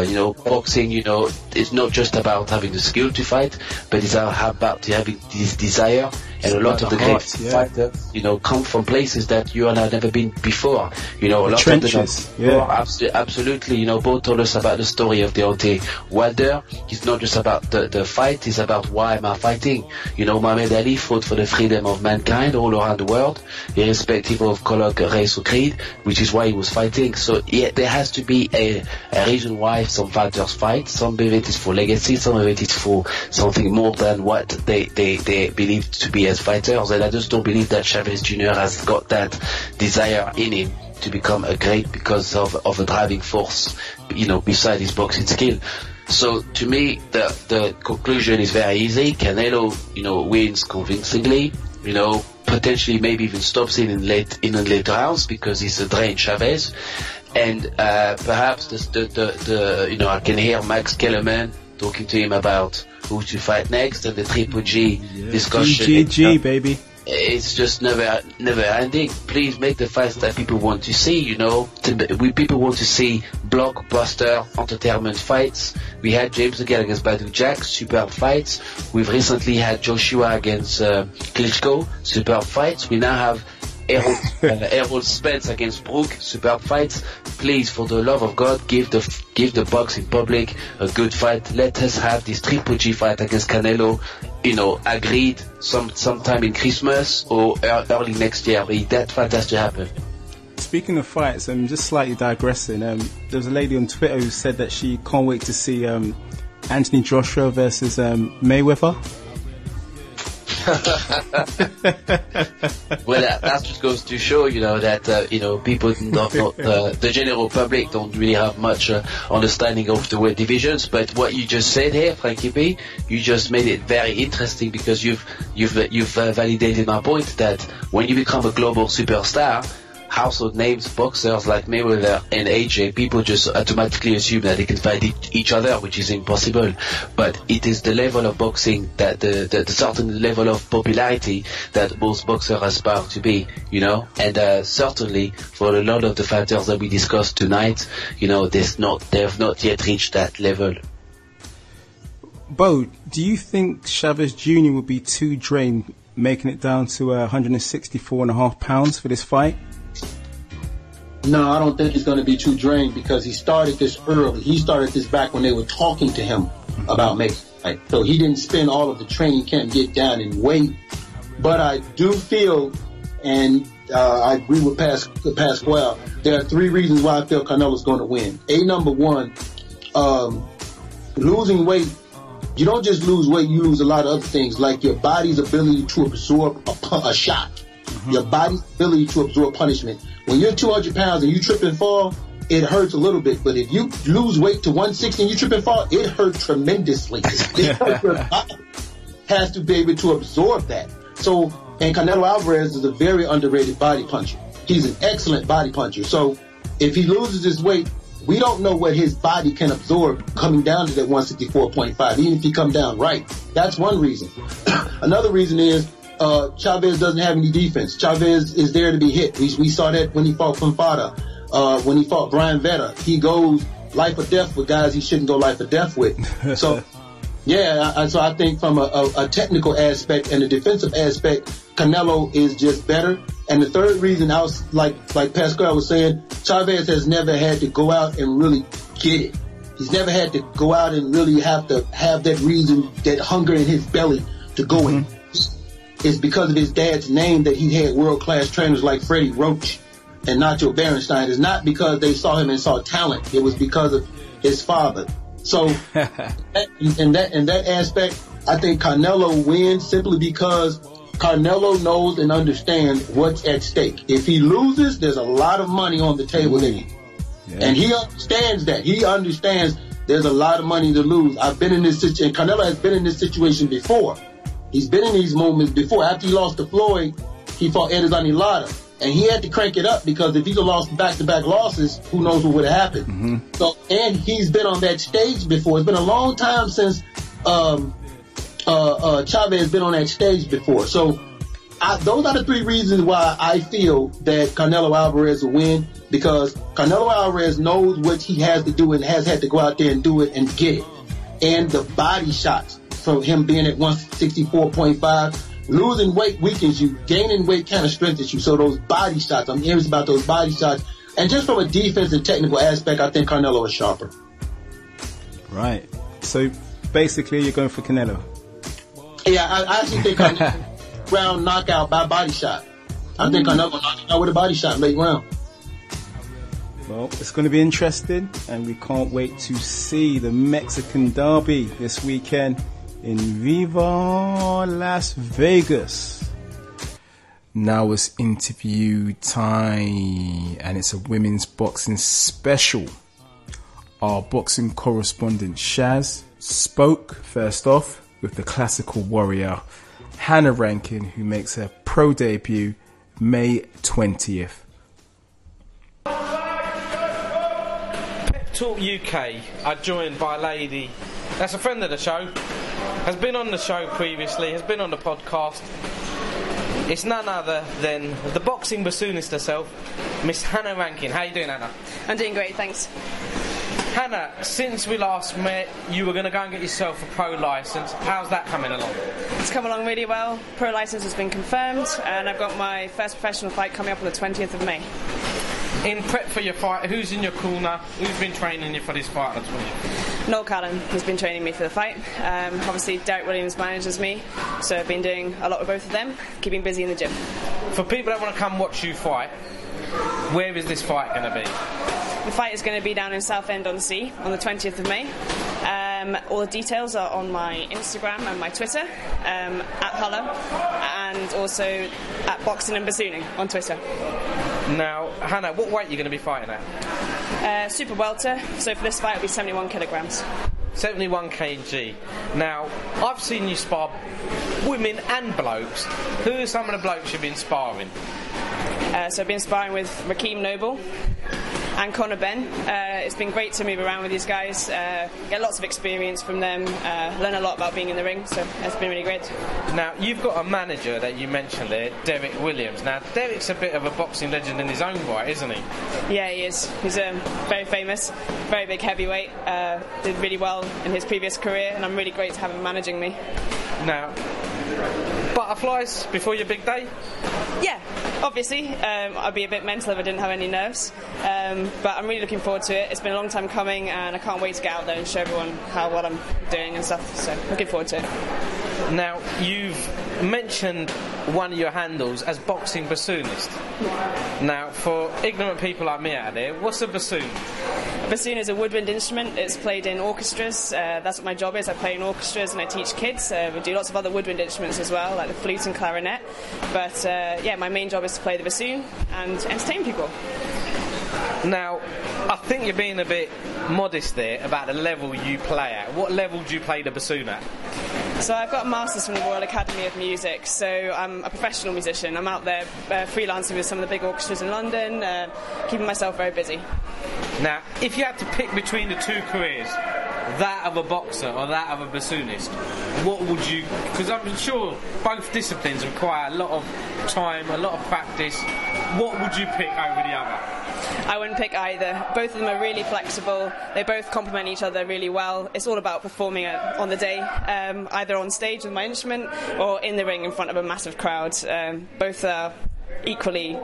You know, boxing, you know, it's not just about having the skill to fight, but it's about having this desire. And a lot of the great fighters, you know, come from places that you and I have never been before. You know, a lot of them, absolutely. You know, both told us about the story of Deontay Wilder. It's not just about the fight; it's about why am I fighting. You know, Muhammad Ali fought for the freedom of mankind all around the world, irrespective of color, race, or creed, which is why he was fighting. So, yeah, there has to be a reason why some fighters fight. Some of it is for legacy, some of it is for something more than what they believe to be as fighters. And I just don't believe that Chavez Jr. has got that desire in him to become a great because of a driving force, you know, beside his boxing skill. So to me, the conclusion is very easy. Canelo, you know, wins convincingly, you know, potentially maybe even stops in the later rounds because he's a drained Chavez. And perhaps the you know, I can hear Max Kellerman talking to him about who to fight next, and the Triple G discussion. GG, baby. It's just never ending. Please make the fights that people want to see, you know. People want to see blockbuster entertainment fights. We had James again against Badu Jack, superb fights. We've recently had Joshua against Klitschko, superb fights. We now have Errol Spence against Brook, superb fights. Please, for the love of God, give the boxing public a good fight. Let us have this Triple G fight against Canelo, you know, agreed sometime in Christmas or early next year. That fight has to happen. Speaking of fights, I'm just slightly digressing. There was a lady on Twitter who said that she can't wait to see Anthony Joshua versus Mayweather. Well, that just goes to show, you know, that you know, people the general public don't really have much understanding of the weight divisions. But what you just said here, Frankie B, you just made it very interesting, because you've validated my point that when you become a global superstar, household names, boxers like Mayweather and AJ, people just automatically assume that they can fight each other, which is impossible. But it is the level of boxing, that the certain level of popularity that most boxers aspire to be, you know. And certainly for a lot of the fighters that we discussed tonight, you know, they have not yet reached that level. Bo, do you think Chavez Jr. will be too drained, making it down to 164.5 pounds for this fight? No, I don't think he's going to be too drained, because he started this early. He started this back when they were talking to him about making it. Right? So he didn't spend all of the training camp, get down and wait. But I do feel, and I agree with Pasquale, there are three reasons why I feel Canelo's going to win. Number one, losing weight. You don't just lose weight, you lose a lot of other things, like your body's ability to absorb a shot. Your body's ability to absorb punishment. when you're 200 pounds and you trip and fall, it hurts a little bit. But if you lose weight to 160 and you trip and fall, it hurts tremendously. Because your body has to be able to absorb that. So, and Canelo Alvarez is a very underrated body puncher. He's an excellent body puncher. So if he loses his weight, we don't know what his body can absorb coming down to that 164.5, even if he come down right. That's one reason. Another reason is Chavez doesn't have any defense. Chavez is there to be hit. We saw that when he fought Fonfada. When he fought Brian Vetta, he goes life or death with guys he shouldn't go life or death with. So, yeah, so I think from a technical aspect and a defensive aspect, Canelo is just better. And the third reason, I was like Pascal was saying, Chavez has never had to go out and really get it. He's never had to go out and really have to have that reason, that hunger in his belly to go in. It's because of his dad's name that he had world-class trainers like Freddie Roach and Nacho Berenstein. It's not because they saw him and saw talent. It was because of his father. So, in that aspect, I think Canelo wins simply because Canelo knows and understands what's at stake. If he loses, there's a lot of money on the table there. Yeah. And he understands that. He understands there's a lot of money to lose. I've been in this situation. Canelo has been in this situation before. He's been in these moments before. After he lost to Floyd, he fought Edizani Lara. And he had to crank it up because if he'd have lost back-to-back losses, who knows what would have happened. Mm-hmm. So, and he's been on that stage before. It's been a long time since Chavez has been on that stage before. So those are the three reasons why I feel that Canelo Alvarez will win, because Canelo Alvarez knows what he has to do and has had to go out there and do it and get it. And the body shots from him being at 164.5, losing weight weakens you, gaining weight kind of strengthens you. So those body shots, I'm curious about those body shots. And just from a defense and technical aspect, I think Canelo is sharper. Right. So basically you're going for Canelo. Yeah, I actually think Canelo round knockout by body shot. I think Canelo knocked out with a body shot late round. Well, it's going to be interesting, and we can't wait to see the Mexican derby this weekend in Viva Las Vegas. Now it's interview time, and it's a women's boxing special. Our boxing correspondent Shaz spoke first off with the classical warrior Hannah Rankin, who makes her pro debut May 20th. Pep Talk UK are joined by a lady that's a friend of the show, has been on the show previously, has been on the podcast. It's none other than the boxing bassoonist herself, Miss Hannah Rankin. How you doing, Hannah? I'm doing great, thanks. Hannah, since we last met, you were going to go and get yourself a pro licence. How's that coming along? It's come along really well. Pro licence has been confirmed, and I've got my first professional fight coming up on the 20th of May. In prep for your fight, who's in your corner? Who's been training you for this fight on the 20th? Noel Cullen has been training me for the fight. Obviously, Derek Williams manages me, so I've been doing a lot with both of them, keeping busy in the gym. For people that want to come watch you fight, where is this fight going to be? The fight is going to be down in Southend-on-Sea on the 20th of May. All the details are on my Instagram and my Twitter, at Huller, and also at Boxing and Bassooning on Twitter. Now, Hannah, what weight are you going to be fighting at? Super welter, so for this fight it'll be 71 kilograms. 71 kg. Now, I've seen you spar women and blokes. Who are some of the blokes you've been sparring? So I've been sparring with Rakeem Noble and Conor Ben. It's been great to move around with these guys, get lots of experience from them, learn a lot about being in the ring, so it's been really great. Now, you've got a manager that you mentioned there, Derek Williams. Now, Derek's a bit of a boxing legend in his own right, isn't he? Yeah, he is. He's very famous, very big heavyweight, did really well in his previous career, and I'm really great to have him managing me. Now, butterflies before your big day? Yeah, obviously. I'd be a bit mental if I didn't have any nerves. But I'm really looking forward to it. It's been a long time coming, and I can't wait to get out there and show everyone what I'm doing and stuff. So looking forward to it. Now, you've mentioned one of your handles as boxing bassoonist. Now, for ignorant people like me out there, what's a bassoon? bassoon is a woodwind instrument. It's played in orchestras. That's what my job is. I play in orchestras and I teach kids. We do lots of other woodwind instruments as well, like the flute and clarinet. But yeah, my main job is to play the bassoon and entertain people. Now, I think you're being a bit modest there about the level you play at. What level do you play the bassoon at? So I've got a master's from the Royal Academy of Music, so I'm a professional musician. I'm out there freelancing with some of the big orchestras in London, keeping myself very busy. Now, if you had to pick between the two careers, that of a boxer or that of a bassoonist, what would you... Because I'm sure both disciplines require a lot of time, a lot of practice. What would you pick over the other? I wouldn't pick either. Both of them are really flexible. They both complement each other really well. It's all about performing on the day, either on stage with my instrument or in the ring in front of a massive crowd. Both are equally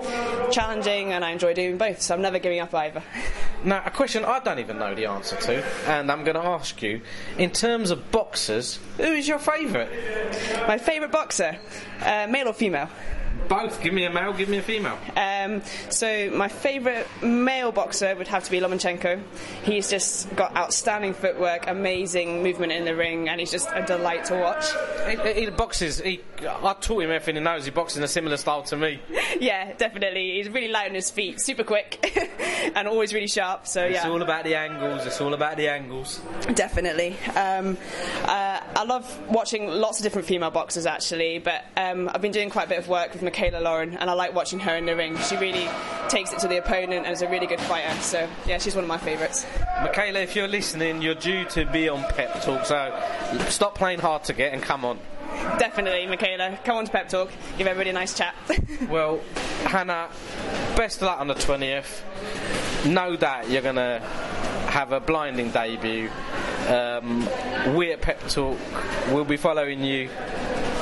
challenging and I enjoy doing both, so I'm never giving up either. Now, a question I don't even know the answer to, and I'm going to ask you, in terms of boxers, who is your favourite? My favourite boxer? Male or female? Both. Give me a male, give me a female. So my favourite male boxer would have to be Lomachenko. He's just got outstanding footwork, amazing movement in the ring, and he's just a delight to watch. He boxes. I taught him everything he knows. He boxes in a similar style to me. Yeah, definitely. He's really light on his feet, super quick, and always really sharp. So yeah, it's all about the angles. It's all about the angles. Definitely. I love watching lots of different female boxers actually, but I've been doing quite a bit of work with Michaela Lauren, and I like watching her in the ring. She really takes it to the opponent and is a really good fighter. So yeah, she's one of my favourites. Michaela, if you're listening, you're due to be on Pep Talk. So stop playing hard to get and come on. Definitely, Michaela. Come on to Pep Talk. Give everybody a nice chat. Well, Hannah, best of luck on the 20th. No doubt you're going to have a blinding debut. We at Pep Talk will be following you.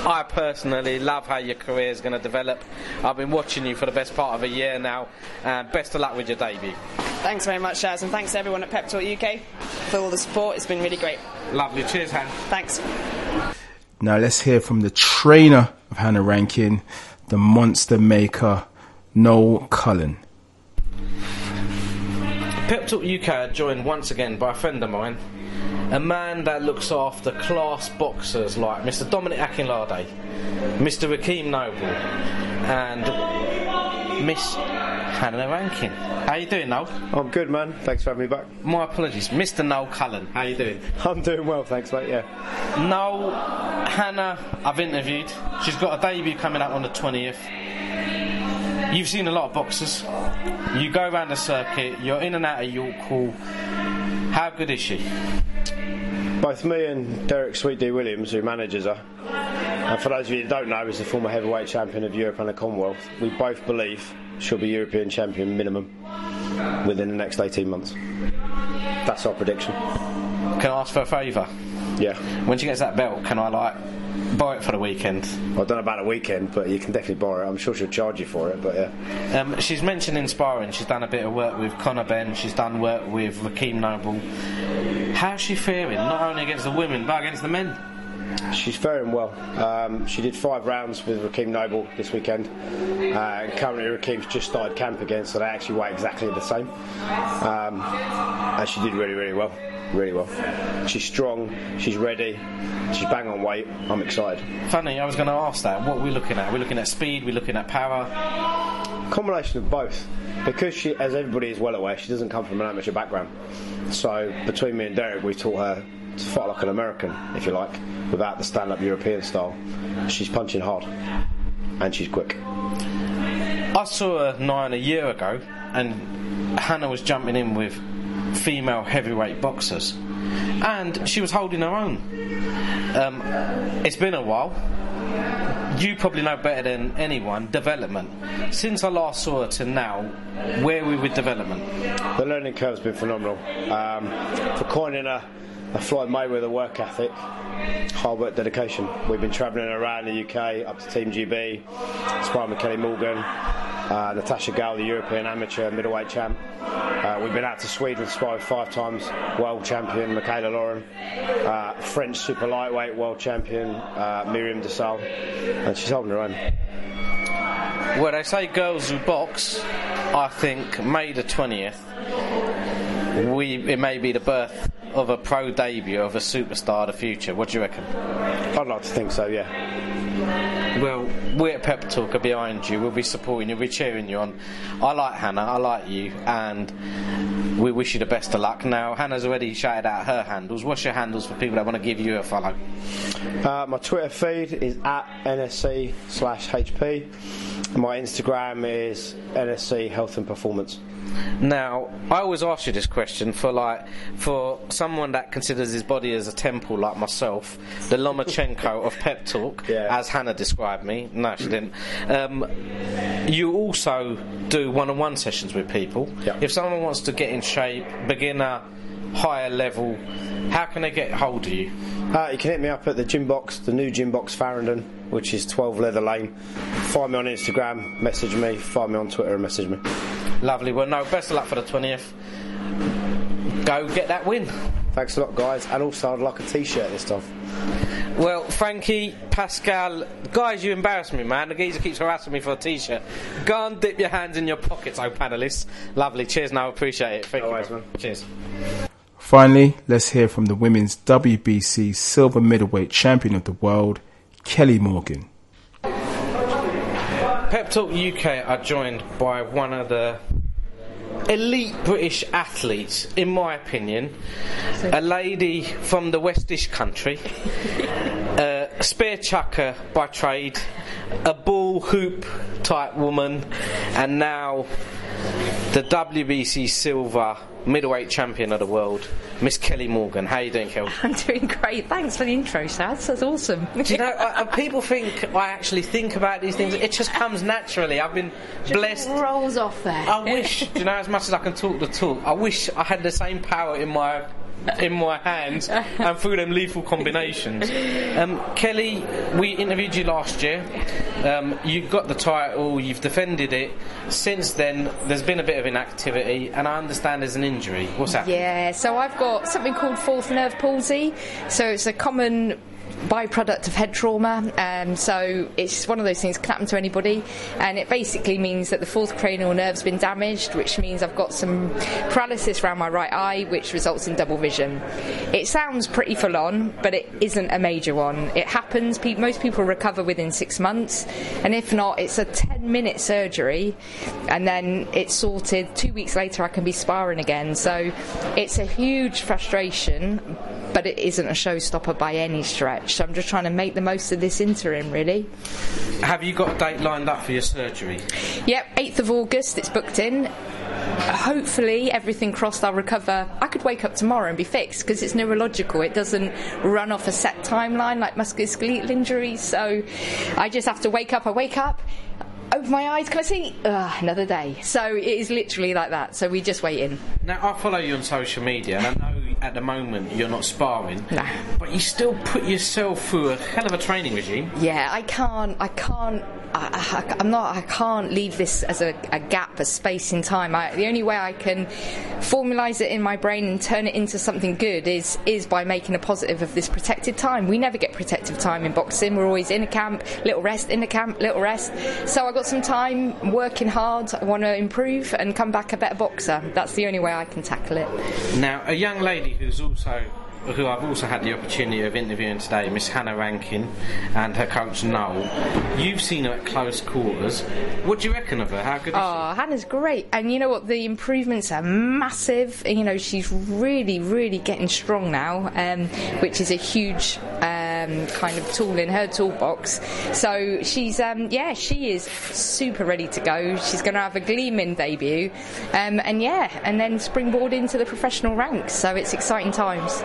I personally love how your career is going to develop. I've been watching you for the best part of a year now, and best of luck with your debut. Thanks very much, Shaz, and thanks to everyone at Pep Talk UK for all the support. It's been really great. Lovely. Cheers, Hannah. Thanks. Now let's hear from the trainer of Hannah Rankin, the monster maker, Noel Cullen. Pep Talk UK are joined once again by a friend of mine, a man that looks after class boxers like Mr. Dominic Akinlade, Mr. Rankin Noble, and Miss Hannah Rankin. How you doing, Noel? I'm good, man. Thanks for having me back. My apologies. Mr. Noel Cullen. How you doing? I'm doing well, thanks, mate, yeah. Noel, Hannah, I've interviewed. She's got a debut coming up on the 20th. You've seen a lot of boxers. You go around the circuit. You're in and out of York Hall. How good is she? Both me and Derek Sweet D Williams, who manages her, and for those of you who don't know, is the former heavyweight champion of Europe and the Commonwealth. We both believe she'll be European champion minimum within the next 18 months. That's our prediction. Can I ask for a favour? Yeah. When she gets that belt, can I buy it for the weekend? Well, I don't know about the weekend, but you can definitely borrow it. I'm sure she'll charge you for it, but yeah. She's mentioned inspiring. She's done a bit of work with Conor Benn. She's done work with Rankin Noble. How's she faring? Not only against the women, but against the men? She's faring well. She did 5 rounds with Rankin Noble this weekend. Currently Rakin's just started camp again, so they actually weigh exactly the same. And she did really, really well. Really well. She's strong, she's ready, she's bang on weight. I'm excited. Funny, I was going to ask that. What are we looking at? We're looking at speed, we're looking at power? Combination of both. Because she, as everybody is well aware, she doesn't come from an amateur background. So between me and Derek, we taught her to fight like an American, if you like, without the stand-up European style. She's punching hard and she's quick. I saw her 9 a year ago, and Hannah was jumping in with female heavyweight boxers, and she was holding her own. It's been a while. You probably know better than anyone development. Since I last saw her to now, where are we with development? The learning curve's been phenomenal. For coining a Floyd Mayweather work ethic, hard work, dedication. We've been travelling around the UK up to Team GB, sparring with Kelly Morgan, Natasha Gale, the European amateur middleweight champ. We've been out to Sweden, sparred 5 times, world champion Michaela Lauren, French super lightweight world champion Miriam Desal, and she's holding her own. Well, they say girls who box, I think May the 20th, it may be the birth of a pro debut of a superstar of the future. What do you reckon? I'd like to think so, yeah. Well, we at Pep Talk are behind you. We'll be supporting you. We'll be cheering you on. I like Hannah. I like you. And we wish you the best of luck. Now, Hannah's already shouted out her handles. What's your handles for people that want to give you a follow? My Twitter feed is at NSC/HP. My Instagram is NSC Health and Performance. Now, I always ask you this question for someone that considers his body as a temple like myself, the Lomachenko of Pep Talk, as Hannah described me. No, she didn't. You also do one-on-one sessions with people. Yep. If someone wants to get in shape, beginner, higher level, how can they get hold of you? You can hit me up at the gym box, the new gym box Farringdon, which is 12 Leather Lane. Find me on Instagram, message me, find me on Twitter and message me. Lovely. Well, no, best of luck for the 20th. Go get that win. Thanks a lot, guys. And also, I'd like a T-shirt this time. Well, Frankie, Pascal, guys, you embarrass me, man. The geezer keeps harassing me for a T-shirt. Go and dip your hands in your pockets, oh panellists. Lovely. Cheers, now. Appreciate it. Thank you, man. Cheers. Finally, let's hear from the women's WBC silver middleweight champion of the world, Kelly Morgan. Pep Talk UK are joined by one of the elite British athletes, in my opinion, a lady from the Westish country, a spear chucker by trade, a ball hoop type woman, and now the WBC silver middleweight champion of the world, Miss Kelly Morgan. How are you doing, Kel? I'm doing great. Thanks for the intro, Saz. That's awesome. Do you know, people think I actually think about these things. It just comes naturally. I've been blessed. Just rolls off there. I wish, do you know, as much as I can talk the talk, I wish I had the same power in my hands and through them lethal combinations. Kelly, we interviewed you last year. You got the title, you've defended it. Since then, there's been a bit of inactivity, and I understand there's an injury. What's happened? Yeah, so I've got something called fourth nerve palsy. So it's a common byproduct of head trauma, so it's one of those things that can happen to anybody, and it basically means that the fourth cranial nerve's been damaged, which means I've got some paralysis around my right eye, which results in double vision. It sounds pretty full on, but it isn't a major one. It happens, most people recover within 6 months, and if not, it's a 10-minute surgery, and then it's sorted. 2 weeks later I can be sparring again, so it's a huge frustration, but it isn't a showstopper by any stretch. So I'm just trying to make the most of this interim, really. Have you got a date lined up for your surgery? Yep, 8th of August, it's booked in. Hopefully, everything crossed, I'll recover. I could wake up tomorrow and be fixed, because it's neurological. It doesn't run off a set timeline like musculoskeletal injuries, so I just have to wake up. I wake up, open my eyes, can I see? Another day. So it is literally like that, so we just wait in. Now, I follow you on social media, and I know at the moment you're not sparring, nah, but you still put yourself through a hell of a training regime. Yeah, I can't leave this as a gap, a space in time. The only way I can formalise it in my brain and turn it into something good is by making a positive of this protected time. We never get protective time in boxing. We're always in a camp, little rest, in a camp, little rest. So I got some time, working hard, I want to improve and come back a better boxer. That's the only way I can tackle it. Now, a young lady who I've also had the opportunity of interviewing today, Miss Hannah Rankin, and her coach Noel. You've seen her at close quarters. What do you reckon of her? How good is she? Hannah's great, and you know what? The improvements are massive. You know, she's really, really getting strong now, which is a huge kind of tool in her toolbox. So she's, she is super ready to go. She's going to have a gleaming debut, and then springboard into the professional ranks. So it's exciting times.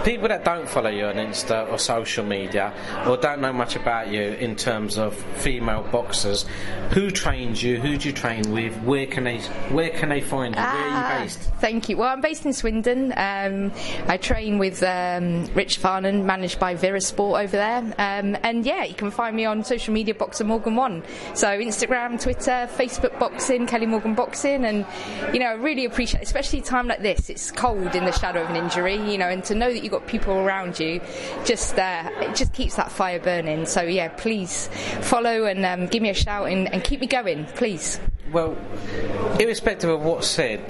People that don't follow you on Insta or social media, or don't know much about you in terms of female boxers, who trains you? Who do you train with? Where can they find you? Where are you based? Thank you. Well, I'm based in Swindon. I train with Rich Farnan, managed by Vera Sport over there. And you can find me on social media, Boxer Morgan 1. So Instagram, Twitter, Facebook Boxing, Kelly Morgan Boxing, and I really appreciate, especially a time like this. It's cold in the shadow of an injury, and to know that you've got people around you, it just keeps that fire burning. So please follow and give me a shout and keep me going, please. Well, irrespective of what's said,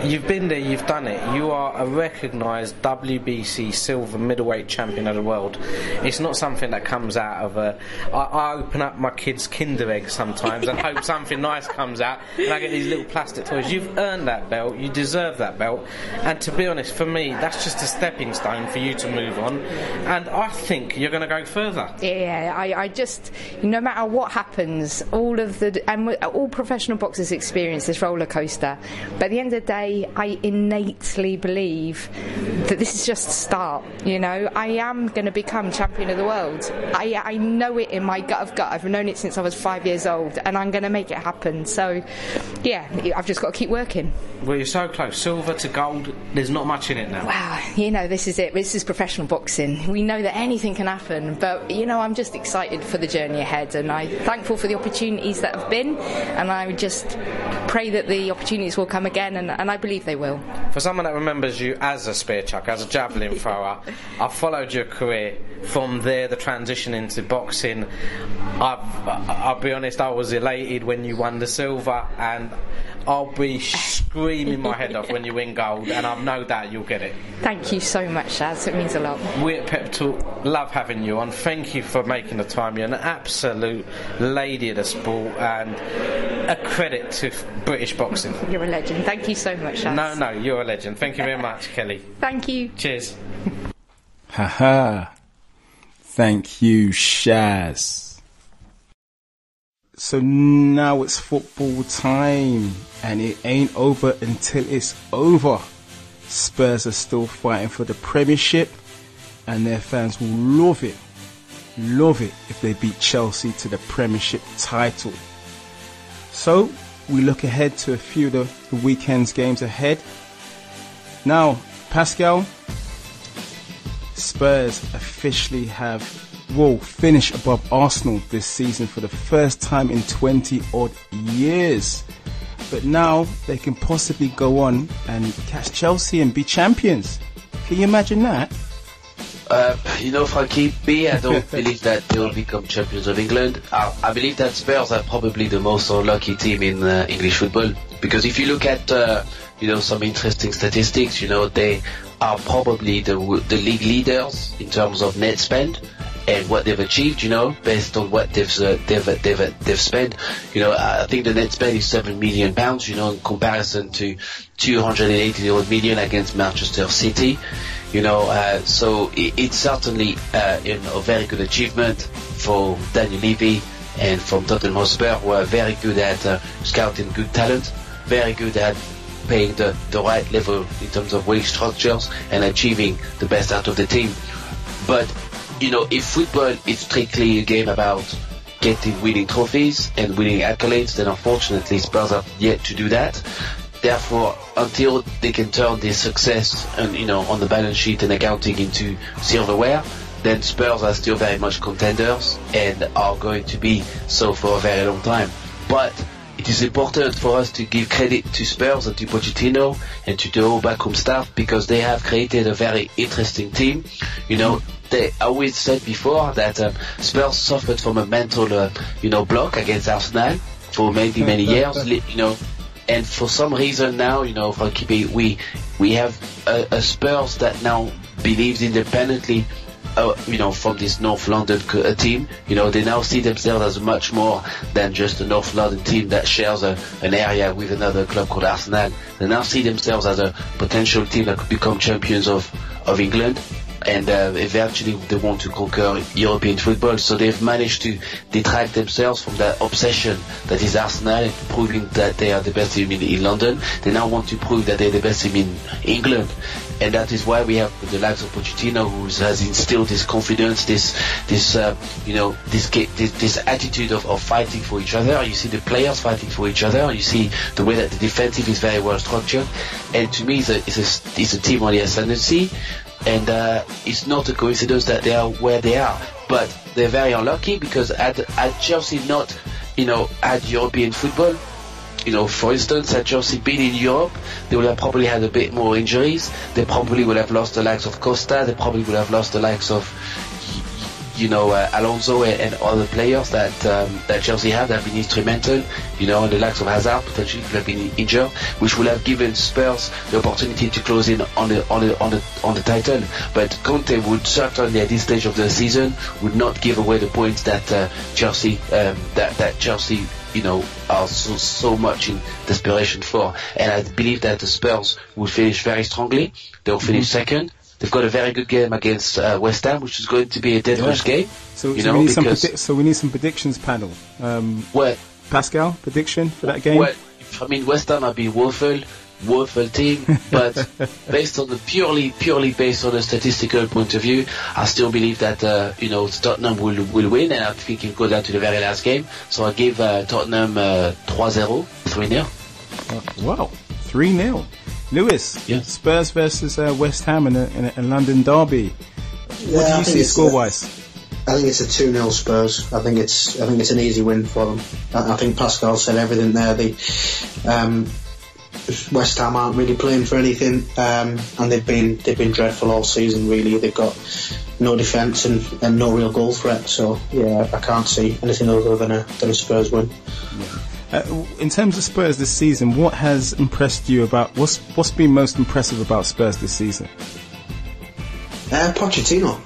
you've been there, you've done it. You are a recognised WBC silver middleweight champion of the world. It's not something that comes out of a... I open up my kids' Kinder eggs sometimes and hope something nice comes out, and I get these little plastic toys. You've earned that belt, you deserve that belt, and to be honest, for me, that's just a stepping stone for you to move on, and I think you're going to go further. Yeah, I just, no matter what happens, all professional boxers experience this roller coaster, but at the end of the day, I innately believe that this is just a start. You know, I am going to become champion of the world. I know it in my gut of gut. I've known it since I was 5 years old, and I'm going to make it happen. So yeah, I've just got to keep working. Well, you're so close. Silver to gold, there's not much in it now. Wow, you know, this is it. This is professional boxing. We know that anything can happen, but you know, I'm just excited for the journey ahead, and I'm thankful for the opportunities that have been, and I just pray that the opportunities will come again, and I believe they will. For someone that remembers you as a spear chucker, as a javelin thrower, I've followed your career from there, the transition into boxing. I'll be honest, I was elated when you won the silver, and I'll be screaming my head off when you win gold, and I've no doubt you'll get it. Thank you so much, Shaz. It means a lot. We at Pep Talk love having you on. Thank you for making the time. You're an absolute lady of the sport, and a credit to British boxing. You're a legend. Thank you so much, Shaz. No, you're a legend. Thank you very much, Kelly. Thank you. Cheers. Haha. Thank you, Shaz. So now it's football time, and it ain't over until it's over. Spurs are still fighting for the Premiership, and their fans will love it if they beat Chelsea to the Premiership title. So we look ahead to a few of the weekend's games ahead. Now, Pascal, Spurs officially have finish above Arsenal this season for the first time in 20 odd years, but now they can possibly go on and catch Chelsea and be champions. Can you imagine that? Frankie B, I don't believe that they will become champions of England. I believe that Spurs are probably the most unlucky team in English football, because if you look at some interesting statistics, they are probably the league leaders in terms of net spend and what they've achieved, based on what they've spent. I think the net spend is £7 million, in comparison to 280 million against Manchester City. So it's certainly a very good achievement for Daniel Levy and from Tottenham Hotspur, who are very good at scouting good talent, very good at paying the right level in terms of wage structures and achieving the best out of the team. But if football is strictly a game about winning trophies and winning accolades, then unfortunately Spurs have yet to do that. Therefore, until they can turn this success on the balance sheet and accounting into silverware, then Spurs are still very much contenders and are going to be so for a very long time. But it is important for us to give credit to Spurs and to Pochettino and to the whole backroom staff, because they have created a very interesting team. They always said before that Spurs suffered from a mental, block against Arsenal for many years, and for some reason now, Frankie, we have a Spurs that now believes independently, from this North London team. They now see themselves as much more than just a North London team that shares an area with another club called Arsenal. They now see themselves as a potential team that could become champions of England. And eventually they want to conquer European football, so they've managed to detract themselves from that obsession that is Arsenal, proving that they are the best team in London. They now want to prove that they're the best team in England, and that is why we have the likes of Pochettino, who has instilled this confidence, this attitude of fighting for each other. You see the players fighting for each other. You see the way that the defensive is very well structured, and to me it's a team on the ascendancy. And it's not a coincidence that they are where they are, but they're very unlucky, because had Chelsea not, had European football, for instance, had Chelsea been in Europe, they would have probably had a bit more injuries. They probably would have lost the likes of Costa. They probably would have lost the likes of Alonso and other players that Chelsea have that have been instrumental, and the likes of Hazard potentially could have been injured, which would have given Spurs the opportunity to close in on the title. But Conte would certainly, at this stage of the season, would not give away the points that Chelsea are so much in desperation for. And I believe that the Spurs will finish very strongly. They'll finish second. They've got a very good game against West Ham, which is going to be a dangerous game. So we need some predictions panel. Pascal, prediction for that game? Well, West Ham have been woeful team, but purely based on a statistical point of view, I still believe that Tottenham will win, and I think it will go down to the very last game. So I give Tottenham 3-0. Wow, 3-0. Lewis, Spurs versus West Ham in a London derby. What do you see score-wise? I think it's a 2-0 Spurs. I think it's an easy win for them. I think Pascal said everything there. West Ham aren't really playing for anything, and they've been dreadful all season. Really, they've got no defence and no real goal threat. So yeah, I can't see anything other than a Spurs win. In terms of Spurs this season, what has impressed you about what's been most impressive about Spurs this season? Pochettino,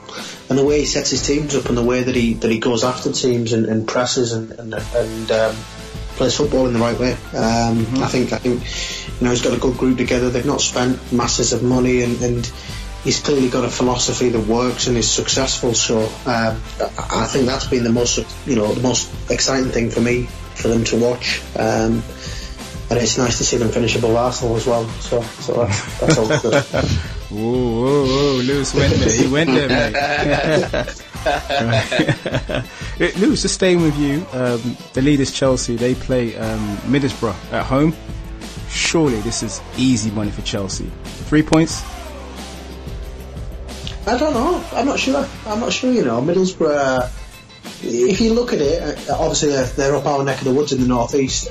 and the way he sets his teams up, and the way that he goes after teams and presses and plays football in the right way. I think he's got a good group together. They've not spent masses of money, and he's clearly got a philosophy that works and is successful. So I think that's been the most exciting thing for me, for them to watch. And it's nice to see them finish above Arsenal as well. So that's all good. Whoa, Lewis went there. He went there, mate. Lewis, just staying with you, the leaders Chelsea, they play Middlesbrough at home. Surely this is easy money for Chelsea. 3 points? I don't know. I'm not sure. Middlesbrough, if you look at it, obviously they're up our neck of the woods in the northeast.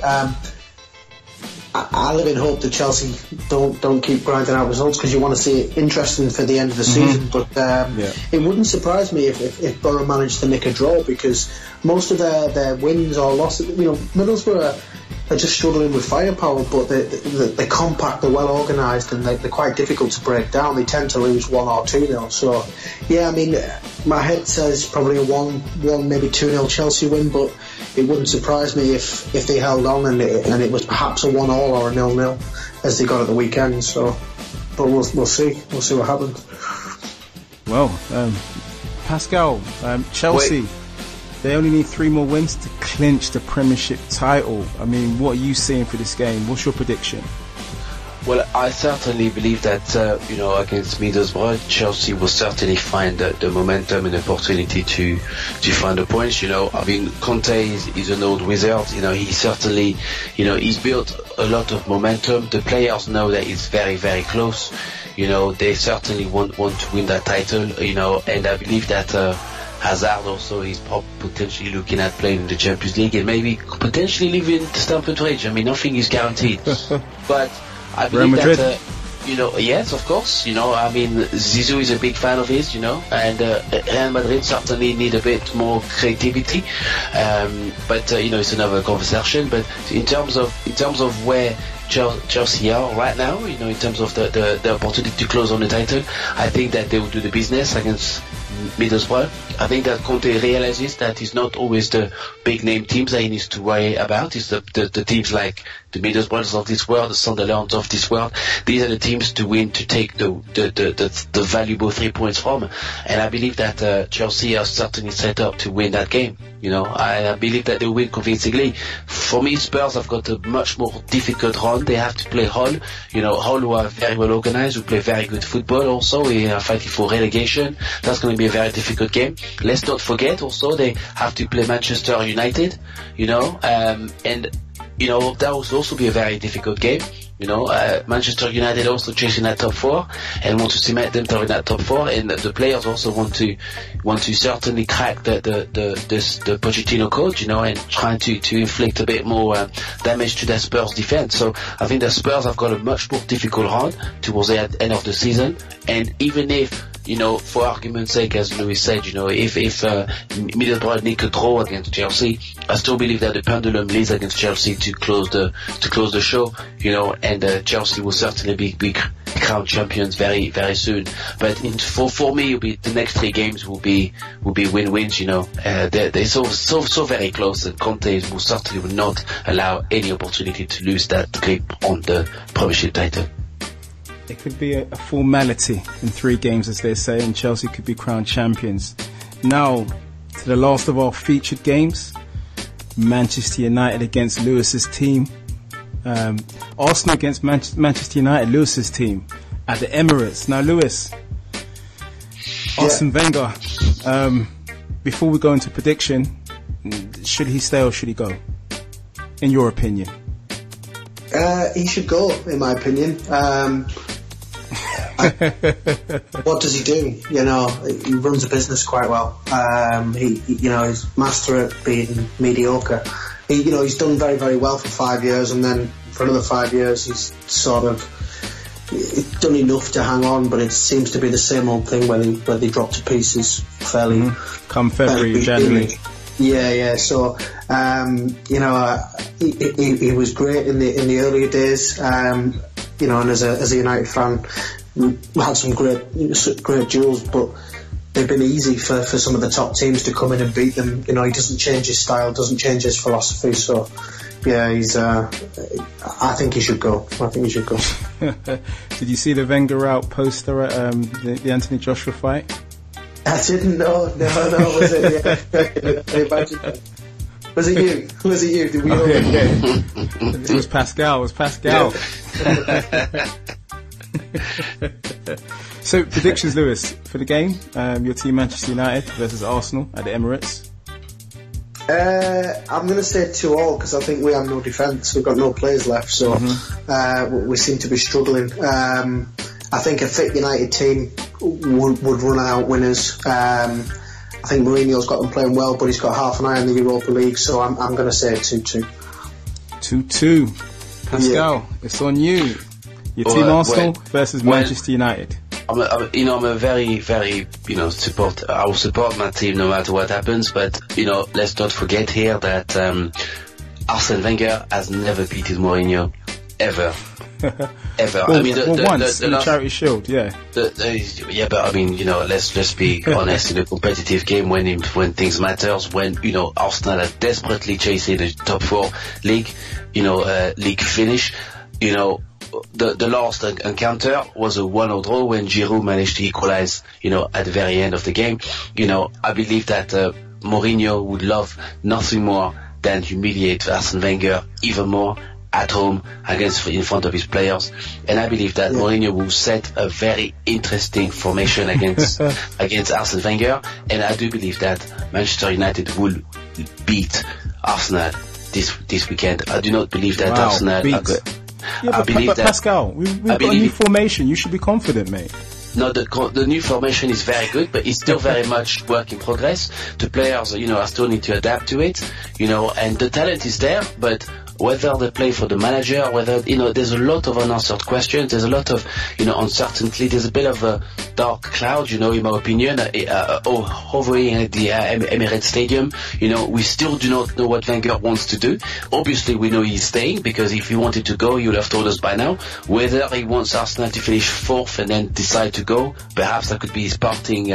I live in hope that Chelsea don't keep grinding out results, because you want to see it interesting for the end of the season. But it wouldn't surprise me if Borough managed to nick a draw, because most of their wins or losses, Middlesbrough are just struggling with firepower, but they're compact, they're well organised, and they're quite difficult to break down. They tend to lose 1 or 2-0. So yeah, my head says probably a 1 maybe 2-0 Chelsea win, but it wouldn't surprise me if they held on and it was perhaps a 1-1 or a 0-0 as they got at the weekend. So, but we'll see what happens. Well, Pascal, Chelsea, they only need 3 more wins to clinch the Premiership title. What are you seeing for this game? What's your prediction? Well, I certainly believe that against Middlesbrough, Chelsea will certainly find the momentum and opportunity to find the points. Conte is an old wizard. He certainly, he's built a lot of momentum. The players know that it's very, very close. They certainly want to win that title. And I believe that Hazard also is potentially looking at playing in the Champions League and maybe potentially leaving Stamford Bridge. Nothing is guaranteed, but I believe that, yes, of course, Zizou is a big fan of his, and Real Madrid certainly need a bit more creativity, but it's another conversation. But in terms of where Chelsea are right now, in terms of the opportunity to close on the title, I think that they will do the business against Middlesbrough. I think that Conte realizes that it's not always the big name teams that he needs to worry about. It's the teams like the Middlesbroughs of this world, the Sunderlands of this world. These are the teams to win, to take the valuable 3 points from. And I believe that Chelsea are certainly set up to win that game. I believe that they will win convincingly. For me, Spurs have got a much more difficult run. They have to play Hull. Hull, who are very well organised, who play very good football also. We are fighting for relegation. That's going to be a very difficult game. Let's not forget also they have to play Manchester United, and that will also be a very difficult game. Manchester United also chasing that top 4 and want to cement them in that top 4, and the players also want to certainly crack the Pochettino code, and trying to inflict a bit more damage to the Spurs defense. So I think the Spurs have got a much more difficult run towards the end of the season, and even if you know, for argument's sake, as Louis said, you know, if Middlesbrough need to draw against Chelsea, I still believe that the pendulum leads against Chelsea to close the show, you know, and Chelsea will certainly be crowned champions very, very soon. But for me, the next 3 games will be win-wins, you know. They're so very close, and Conte will certainly not allow any opportunity to lose that grip on the Premiership title. It could be a formality in 3 games, as they say, and Chelsea could be crowned champions. Now, to the last of our featured games, Manchester United against Lewis's team. Arsenal against Manchester United, Lewis's team, at the Emirates. Now, Lewis, Arsene Wenger, before we go into prediction, should he stay or should he go, in your opinion? He should go, in my opinion. What does he do? You know, he runs a business quite well. He's master at being mediocre. He's done very, very well for 5 years, and then for another 5 years he's sort of done enough to hang on, but it seems to be the same old thing where they drop to pieces fairly. Come February, January. Yeah. So, he was great in the earlier days. And as a United fan, we had some great duels, but they've been easy for some of the top teams to come in and beat them. You know, he doesn't change his style, doesn't change his philosophy. So, yeah, I think he should go. Did you see the Wenger out poster at the Anthony Joshua fight? I didn't know. No, was it? Yeah. Was it you? Did we all? Yeah. It was Pascal. Yeah. So, predictions, Lewis, for the game? Your team, Manchester United versus Arsenal at the Emirates. I'm going to say 2-2 because I think we have no defence. We've got no players left, so we seem to be struggling. I think a fit United team would run out winners. I think Mourinho's got them playing well, but he's got half an eye on the Europa League, so I'm going to say 2-2. 2-2. Pascal, it's on you. Your team Arsenal versus Manchester United. I'm a very, very, I will support my team no matter what happens, but, let's not forget here that Arsene Wenger has never beaten Mourinho, ever. Ever. Once in the Charity Shield, yeah. But let's be honest. In a competitive game, when things matters, when Arsenal are desperately chasing the top 4 league, league finish, the last encounter was a 1-1 draw when Giroud managed to equalize, at the very end of the game. I believe that Mourinho would love nothing more than humiliate Arsene Wenger even more at home in front of his players, and I believe that Mourinho will set a very interesting formation against Arsene Wenger, and I do believe that Manchester United will beat Arsenal this weekend. I do not believe that Arsenal are good. Yeah, but Pascal, we've got a new formation. You should be confident, mate. No, the new formation is very good, but it's still very much work in progress. The players, I still need to adapt to it, and the talent is there, but whether they play for the manager, whether, there's a lot of unanswered questions, there's a lot of, uncertainty, there's a bit of a dark cloud, in my opinion, hovering at the Emirates Stadium. We still do not know what Wenger wants to do. Obviously, we know he's staying, because if he wanted to go, he would have told us by now. Whether he wants Arsenal to finish 4th and then decide to go, perhaps that could be his parting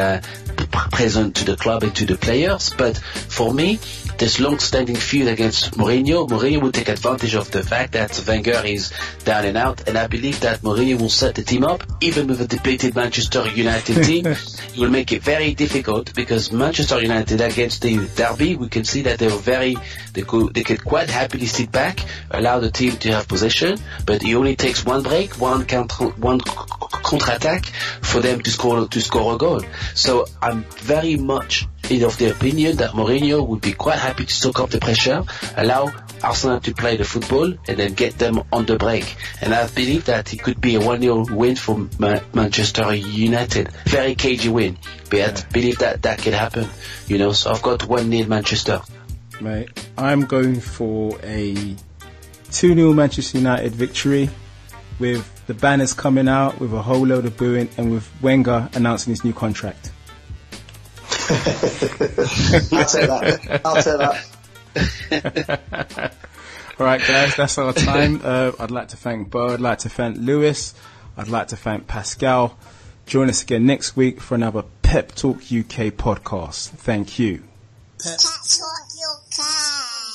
present to the club and to the players. But for me, this long-standing feud against Mourinho would take advantage of the fact that Wenger is down and out, and I believe that Mourinho will set the team up, even with a depleted Manchester United team. He will make it very difficult, because Manchester United against the derby, we can see that they could quite happily sit back, allow the team to have possession, but it only takes one break, one counter-attack for them to score a goal. So I'm very much of the opinion that Mourinho would be quite happy to soak up the pressure, allow Arsenal to play the football, and then get them on the break. And I believe that it could be a 1-0 win for Manchester United. Very cagey win, but I believe that can happen. So I've got 1-0 Manchester. Mate, I'm going for a 2-0 Manchester United victory with the banner's coming out with a whole load of booing, and with Wenger announcing his new contract. I'll take that. All right, guys, that's our time. I'd like to thank Bo. I'd like to thank Lewis. I'd like to thank Pascal. Join us again next week for another Pep Talk UK podcast. Thank you. Pep Talk UK.